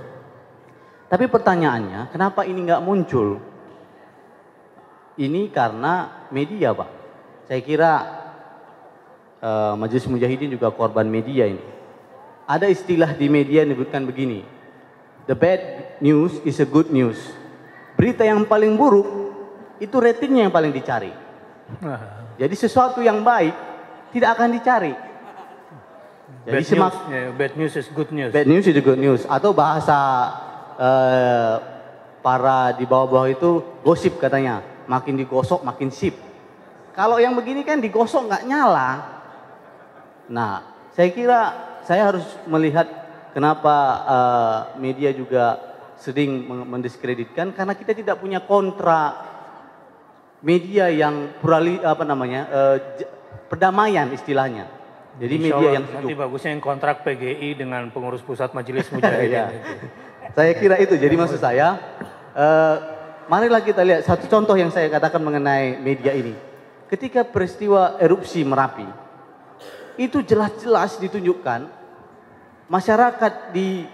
Tapi pertanyaannya, kenapa ini nggak muncul? Ini karena media, Pak. Saya kira Majelis Mujahidin juga korban media ini. Ada istilah di media yang disebutkan begini, the bad news is a good news. Berita yang paling buruk, itu ratingnya yang paling dicari. Jadi sesuatu yang baik tidak akan dicari. Jadi bad news is good news. Bad news is good news. Atau bahasa para di bawah-bawah itu gosip katanya. Makin digosok makin sip. Kalau yang begini kan digosok nggak nyala. Nah, saya kira saya harus melihat kenapa media juga sering mendiskreditkan, karena kita tidak punya kontra media yang perdamaian istilahnya. Jadi media yang nanti bagusnya yang kontrak PGI dengan pengurus pusat Majelis Mujahidin. Saya kira itu. Jadi maksud saya, marilah kita lihat satu contoh yang saya katakan mengenai media ini. Ketika peristiwa erupsi Merapi, itu jelas-jelas ditunjukkan masyarakat di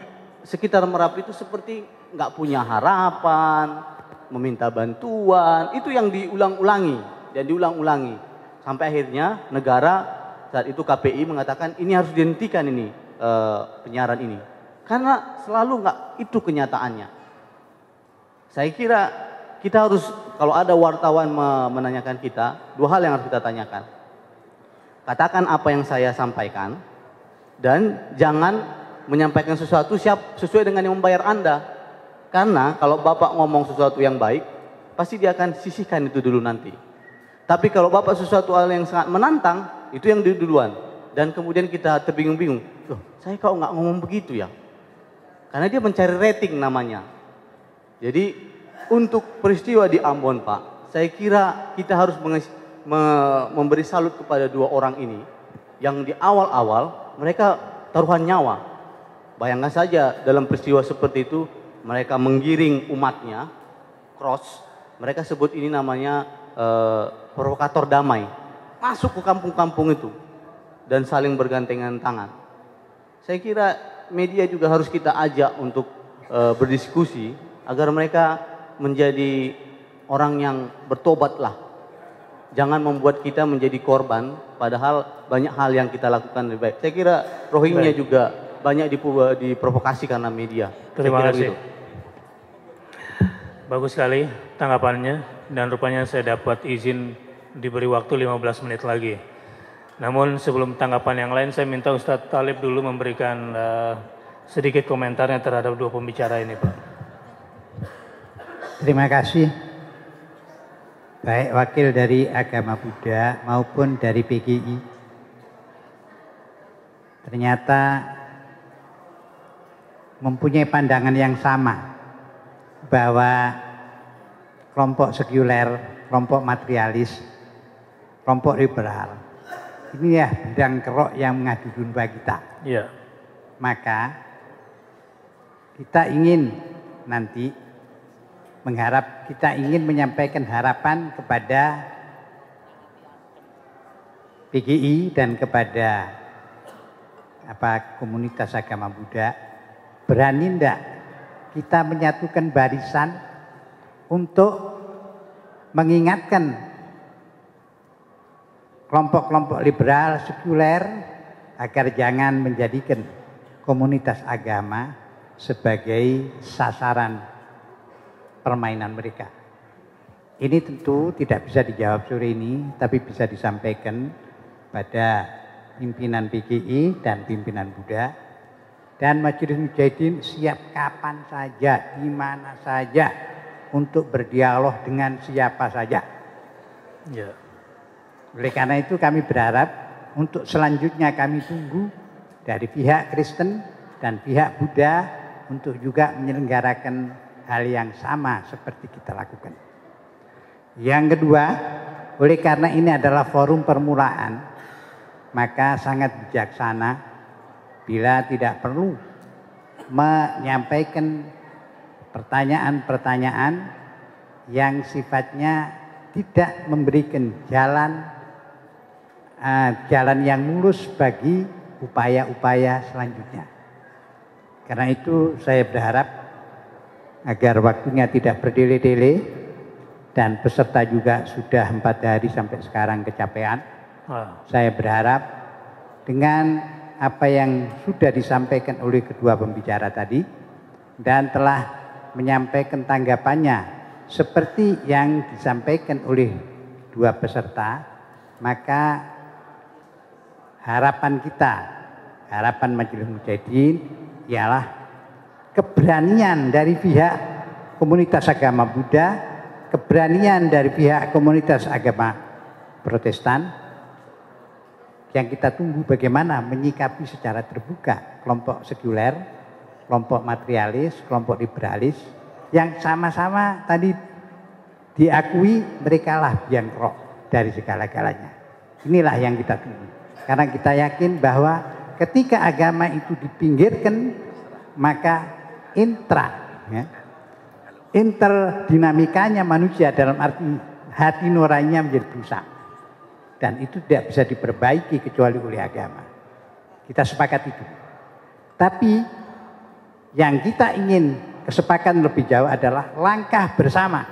sekitar Merapi itu seperti nggak punya harapan, meminta bantuan. Itu yang diulang-ulangi dan diulang-ulangi. Sampai akhirnya negara saat itu KPI mengatakan ini harus dihentikan ini penyiaran ini. Karena selalu nggak itu kenyataannya. Saya kira kita harus, kalau ada wartawan menanyakan kita, dua hal yang harus kita tanyakan. Katakan apa yang saya sampaikan, dan jangan menyampaikan sesuatu sesuai dengan yang membayar Anda. Karena kalau Bapak ngomong sesuatu yang baik, pasti dia akan sisihkan itu dulu nanti. Tapi kalau Bapak sesuatu hal yang sangat menantang, itu yang duluan. Dan kemudian kita terbingung-bingung, loh saya kok nggak ngomong begitu ya? Karena dia mencari rating namanya. Jadi untuk peristiwa di Ambon, Pak, saya kira kita harus memberi salut kepada dua orang ini. Yang di awal-awal mereka taruhan nyawa. Bayangkan saja dalam peristiwa seperti itu, mereka menggiring umatnya, cross. Mereka sebut ini namanya provokator damai. Masuk ke kampung-kampung itu dan saling bergandengan tangan. Saya kira media juga harus kita ajak untuk berdiskusi agar mereka menjadi orang yang bertobatlah. Jangan membuat kita menjadi korban, padahal banyak hal yang kita lakukan lebih baik. Saya kira Rohingya juga banyak diprovokasi karena media. Terima kasih. Gitu. Bagus sekali tanggapannya, dan rupanya saya dapat izin diberi waktu 15 menit lagi. Namun sebelum tanggapan yang lain, saya minta Ustadz Talib dulu memberikan sedikit komentarnya terhadap dua pembicara ini, Pak. Terima kasih. Baik wakil dari agama Buddha maupun dari PGI. Ternyata mempunyai pandangan yang sama bahwa kelompok sekuler, kelompok materialis, kelompok liberal, ini ya benang kerok yang mengadu domba kita. Iya. Maka kita ingin nanti kita ingin menyampaikan harapan kepada PGI dan kepada komunitas agama Buddha, berani enggak kita menyatukan barisan untuk mengingatkan kelompok-kelompok liberal sekuler agar jangan menjadikan komunitas agama sebagai sasaran permainan mereka. Ini tentu tidak bisa dijawab sore ini, tapi bisa disampaikan pada pimpinan PGI dan pimpinan Buddha. Dan Majelis Mujahidin siap kapan saja, di mana saja untuk berdialog dengan siapa saja. Ya. Oleh karena itu kami berharap untuk selanjutnya kami tunggu dari pihak Kristen dan pihak Buddha untuk juga menyelenggarakan hal yang sama seperti kita lakukan. Yang kedua, oleh karena ini adalah forum permulaan, maka sangat bijaksana bila tidak perlu menyampaikan pertanyaan-pertanyaan yang sifatnya tidak memberikan jalan yang mulus bagi upaya-upaya selanjutnya. Karena itu saya berharap agar waktunya tidak berdele-dele dan peserta juga sudah 4 hari sampai sekarang kecapean. Saya berharap dengan apa yang sudah disampaikan oleh kedua pembicara tadi dan telah menyampaikan tanggapannya seperti yang disampaikan oleh dua peserta, maka harapan kita, harapan Majelis Mujahidin ialah keberanian dari pihak komunitas agama Buddha, keberanian dari pihak komunitas agama Protestan, yang kita tunggu bagaimana menyikapi secara terbuka kelompok sekuler, kelompok materialis, kelompok liberalis yang sama-sama tadi diakui mereka lah biang kerok dari segala-galanya. Inilah yang kita tunggu. Karena kita yakin bahwa ketika agama itu dipinggirkan, maka interdinamikanya manusia dalam arti hati nuraninya menjadi rusak. Dan itu tidak bisa diperbaiki kecuali oleh agama. Kita sepakat itu. Tapi yang kita ingin kesepakatan lebih jauh adalah langkah bersama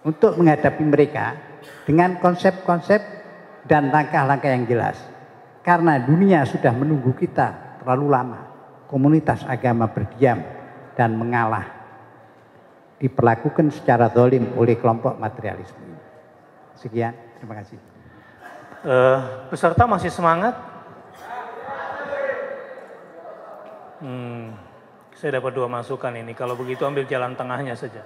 untuk menghadapi mereka dengan konsep-konsep dan langkah-langkah yang jelas. Karena dunia sudah menunggu kita terlalu lama. Komunitas agama berdiam dan mengalah. Diperlakukan secara zalim oleh kelompok materialisme. Sekian, terima kasih. Peserta masih semangat? Saya dapat 2 masukan ini. Kalau begitu ambil jalan tengahnya saja.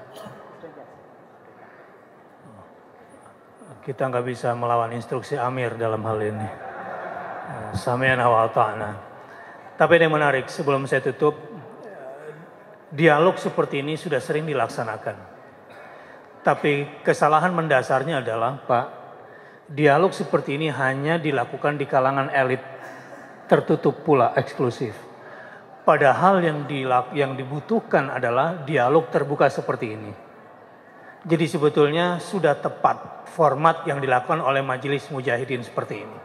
Kita nggak bisa melawan instruksi Amir dalam hal ini. Sami'na wa ata'na. Tapi yang menarik, sebelum saya tutup, dialog seperti ini sudah sering dilaksanakan. Tapi kesalahan mendasarnya adalah, Pak, dialog seperti ini hanya dilakukan di kalangan elit, tertutup pula, eksklusif. Padahal yang dibutuhkan adalah dialog terbuka seperti ini. Jadi sebetulnya sudah tepat format yang dilakukan oleh Majelis Mujahidin seperti ini.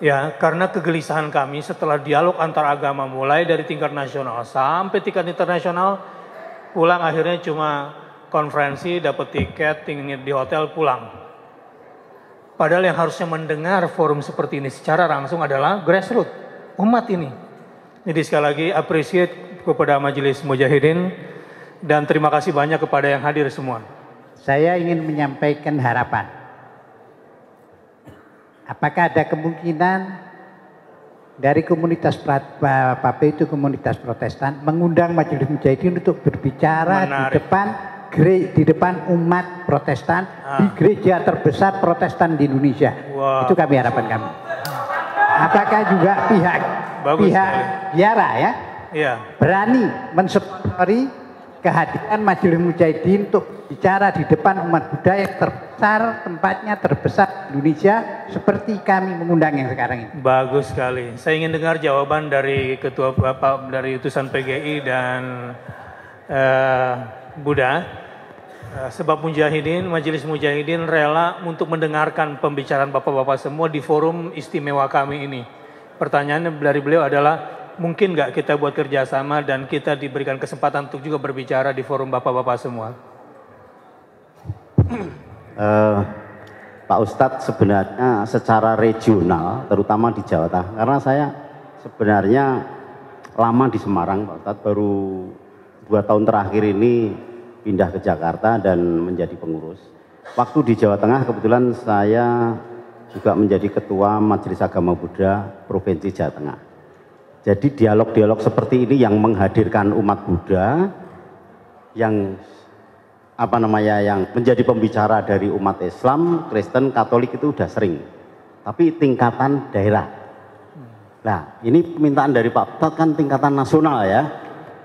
Ya, karena kegelisahan kami setelah dialog antar agama mulai dari tingkat nasional sampai tingkat internasional, pulang akhirnya cuma konferensi, dapat tiket, tinggal di hotel, pulang. Padahal yang harusnya mendengar forum seperti ini secara langsung adalah grassroots, umat ini. Jadi sekali lagi appreciate kepada Majelis Mujahidin dan terima kasih banyak kepada yang hadir semua. Saya ingin menyampaikan harapan. Apakah ada kemungkinan dari komunitas itu komunitas Protestan mengundang Majelis Mujahidin untuk berbicara di depan umat Protestan di gereja terbesar Protestan di Indonesia. Wow. Itu kami harapan kami. Apakah juga pihak biara berani mensponsori kehadiran Majelis Mujahidin untuk bicara di depan umat Buddha yang terbesar, tempatnya terbesar di Indonesia seperti kami mengundang yang sekarang ini. Bagus sekali. Saya ingin dengar jawaban dari ketua Bapak dari utusan PGI dan Buddha. Sebab Mujahidin, Majelis Mujahidin rela untuk mendengarkan pembicaraan bapak-bapak semua di forum istimewa kami ini. Pertanyaannya dari beliau adalah, mungkin nggak kita buat kerjasama dan kita diberikan kesempatan untuk juga berbicara di forum bapak-bapak semua? Pak Ustadz, sebenarnya secara regional, terutama di Jawa Tengah, karena saya sebenarnya lama di Semarang, Pak Ustadz, baru 2 tahun terakhir ini pindah ke Jakarta dan menjadi pengurus. Waktu di Jawa Tengah kebetulan saya juga menjadi ketua Majelis Agama Buddha Provinsi Jawa Tengah. Jadi dialog-dialog seperti ini yang menghadirkan umat Buddha, yang yang menjadi pembicara dari umat Islam, Kristen, Katolik itu udah sering. Tapi tingkatan daerah. Nah, ini permintaan dari Pak Ustadz kan tingkatan nasional ya.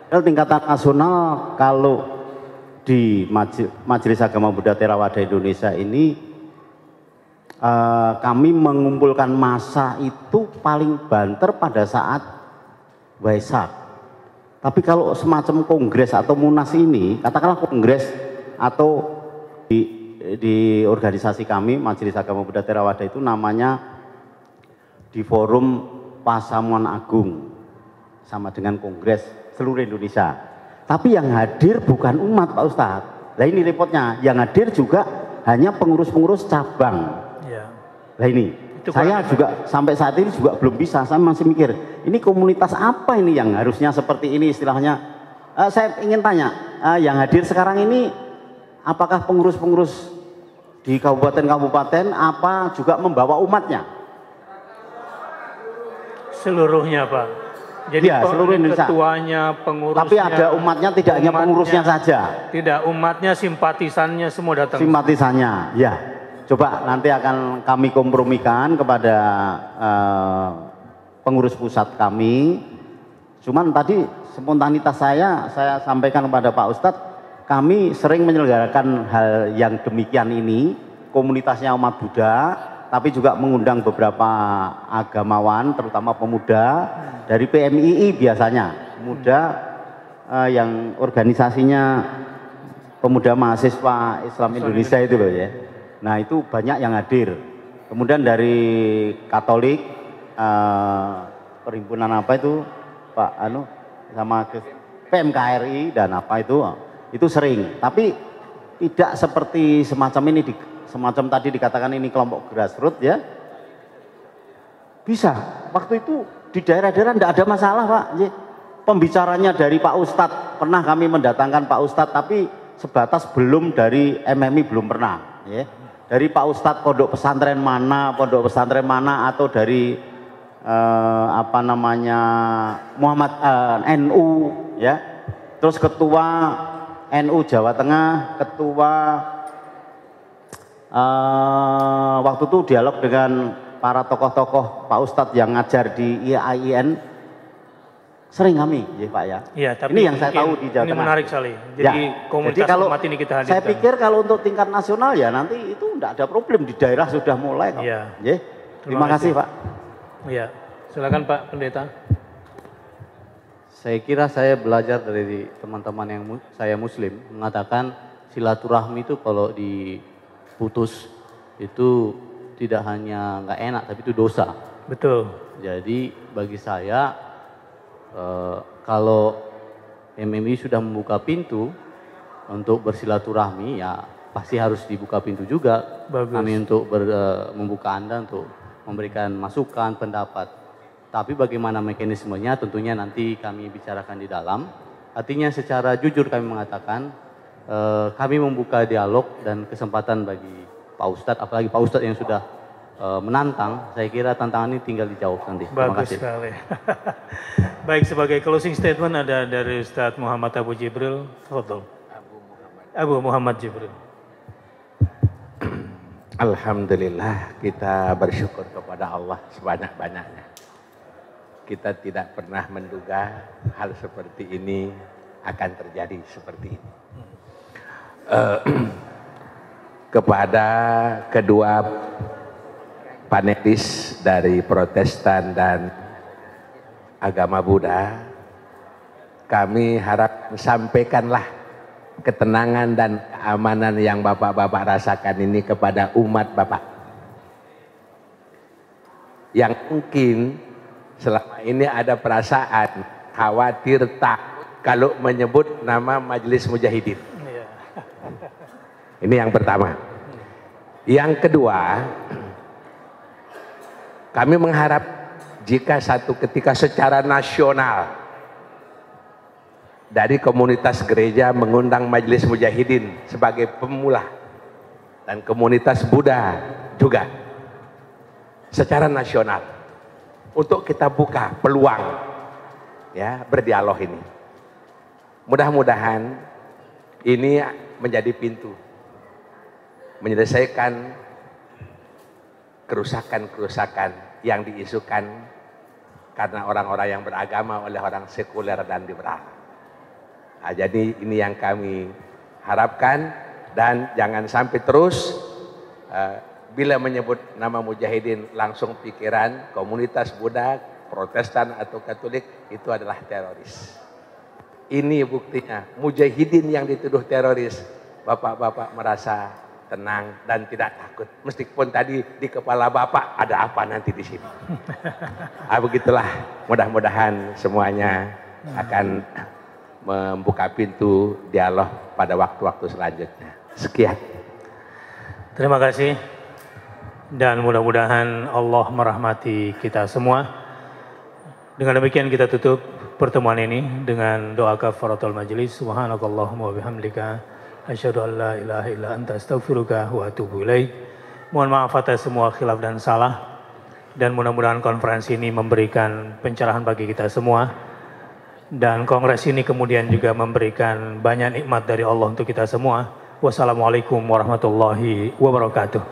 Kalau tingkatan nasional, kalau di Majelis Agama Buddha Theravada Indonesia ini kami mengumpulkan massa itu paling banter pada saat Waisak. Tapi kalau semacam kongres atau munas ini, katakanlah kongres atau di organisasi kami Majelis Agama Buddha Theravada itu namanya di Forum Pasamuan Agung, sama dengan kongres seluruh Indonesia. Tapi yang hadir bukan umat Pak Ustadz. Nah ini repotnya, yang hadir juga hanya pengurus-pengurus cabang. Ya. Nah ini, saya juga sampai saat ini juga belum bisa, saya masih mikir, ini komunitas apa ini yang harusnya seperti ini istilahnya. Saya ingin tanya, yang hadir sekarang ini apakah pengurus-pengurus di kabupaten-kabupaten apa juga membawa umatnya? Seluruhnya Pak. Jadi ya, seluruh Indonesia. Ketuanya, pengurusnya. Tapi ada umatnya, tidak hanya pengurusnya saja. Tidak, umatnya, simpatisannya semua datang. Simpatisannya, ya. Coba nanti akan kami kompromikan kepada pengurus pusat kami. Cuman tadi spontanitas saya sampaikan kepada Pak Ustadz, kami sering menyelenggarakan hal yang demikian ini, komunitasnya umat Buddha, tapi juga mengundang beberapa agamawan, terutama pemuda dari PMII biasanya, pemuda yang organisasinya pemuda mahasiswa Islam Indonesia itu loh ya. Nah itu banyak yang hadir. Kemudian dari Katolik, perhimpunan apa itu Pak sama PMKRI dan apa itu sering. Tapi tidak seperti semacam ini, semacam tadi dikatakan ini kelompok grassroots ya. Bisa. Waktu itu di daerah-daerah tidak ada masalah Pak. Pembicaranya dari Pak Ustadz, pernah kami mendatangkan Pak Ustadz, tapi sebatas belum dari MMI belum pernah. Ya. Dari Pak Ustadz pondok pesantren mana atau dari Muhammad NU ya. Terus ketua NU Jawa Tengah, ketua waktu itu dialog dengan para tokoh-tokoh Pak Ustadz yang ngajar di IAIN, sering kami ya Pak ya. Ya, tapi ini yang saya tahu di Jawa Tengah. Ini menarik sekali. Jadi komunitas umat ini kita hadirkan. Saya pikir kalau untuk tingkat nasional ya nanti itu tidak ada problem, di daerah sudah mulai kok. Ya. Terima kasih Pak. Ya, silakan Pak Pendeta. Saya kira saya belajar dari teman-teman yang saya Muslim mengatakan silaturahmi itu kalau diputus itu tidak hanya nggak enak tapi itu dosa. Betul. Jadi bagi saya kalau MMI sudah membuka pintu untuk bersilaturahmi ya pasti harus dibuka pintu juga. Bagus. Kami untuk membuka Anda untuk memberikan masukan, pendapat. Tapi bagaimana mekanismenya tentunya nanti kami bicarakan di dalam. Artinya secara jujur kami mengatakan kami membuka dialog dan kesempatan bagi Pak Ustadz, apalagi Pak Ustadz yang sudah menantang. Saya kira tantangan ini tinggal dijawab nanti. Terima Bagus kasih. sekali. Baik, sebagai closing statement ada dari Ustadz Muhammad Abu Jibril. Abu Muhammad Jibril. Alhamdulillah, kita bersyukur kepada Allah sebanyak-banyaknya. Kita tidak pernah menduga hal seperti ini akan terjadi seperti ini. Kepada kedua panelis dari Protestan dan agama Buddha, kami harap sampaikanlah ketenangan dan keamanan yang Bapak-Bapak rasakan ini kepada umat Bapak. Yang mungkin selama ini ada perasaan khawatir, takut kalau menyebut nama Majelis Mujahidin. Ini yang pertama. Yang kedua, kami mengharap jika satu ketika secara nasional dari komunitas gereja mengundang Majelis Mujahidin sebagai pemula dan komunitas Buddha juga secara nasional untuk kita buka peluang ya berdialog ini. Mudah-mudahan ini menjadi pintu menyelesaikan kerusakan-kerusakan yang diisukan karena orang-orang yang beragama oleh orang sekuler dan liberal. Nah, jadi ini yang kami harapkan, dan jangan sampai terus bila menyebut nama mujahidin langsung pikiran komunitas Buddha, Protestan atau Katolik itu adalah teroris. Ini buktinya, mujahidin yang dituduh teroris, bapak-bapak merasa tenang dan tidak takut. Meskipun tadi di kepala bapak ada apa nanti di sini. Begitulah, mudah-mudahan semuanya akan membuka pintu dialog pada waktu-waktu selanjutnya. Sekian. Terima kasih. Dan mudah-mudahan Allah merahmati kita semua. Dengan demikian kita tutup pertemuan ini dengan doa kafaratul majelis. Subhanakallahumma wa bihamdika asyhadu an la ilaha illa anta astaghfiruka wa atubu ilaik. Mohon maaf atas semua khilaf dan salah, dan mudah-mudahan konferensi ini memberikan pencerahan bagi kita semua. Dan kongres ini kemudian juga memberikan banyak nikmat dari Allah untuk kita semua. Wassalamualaikum warahmatullahi wabarakatuh.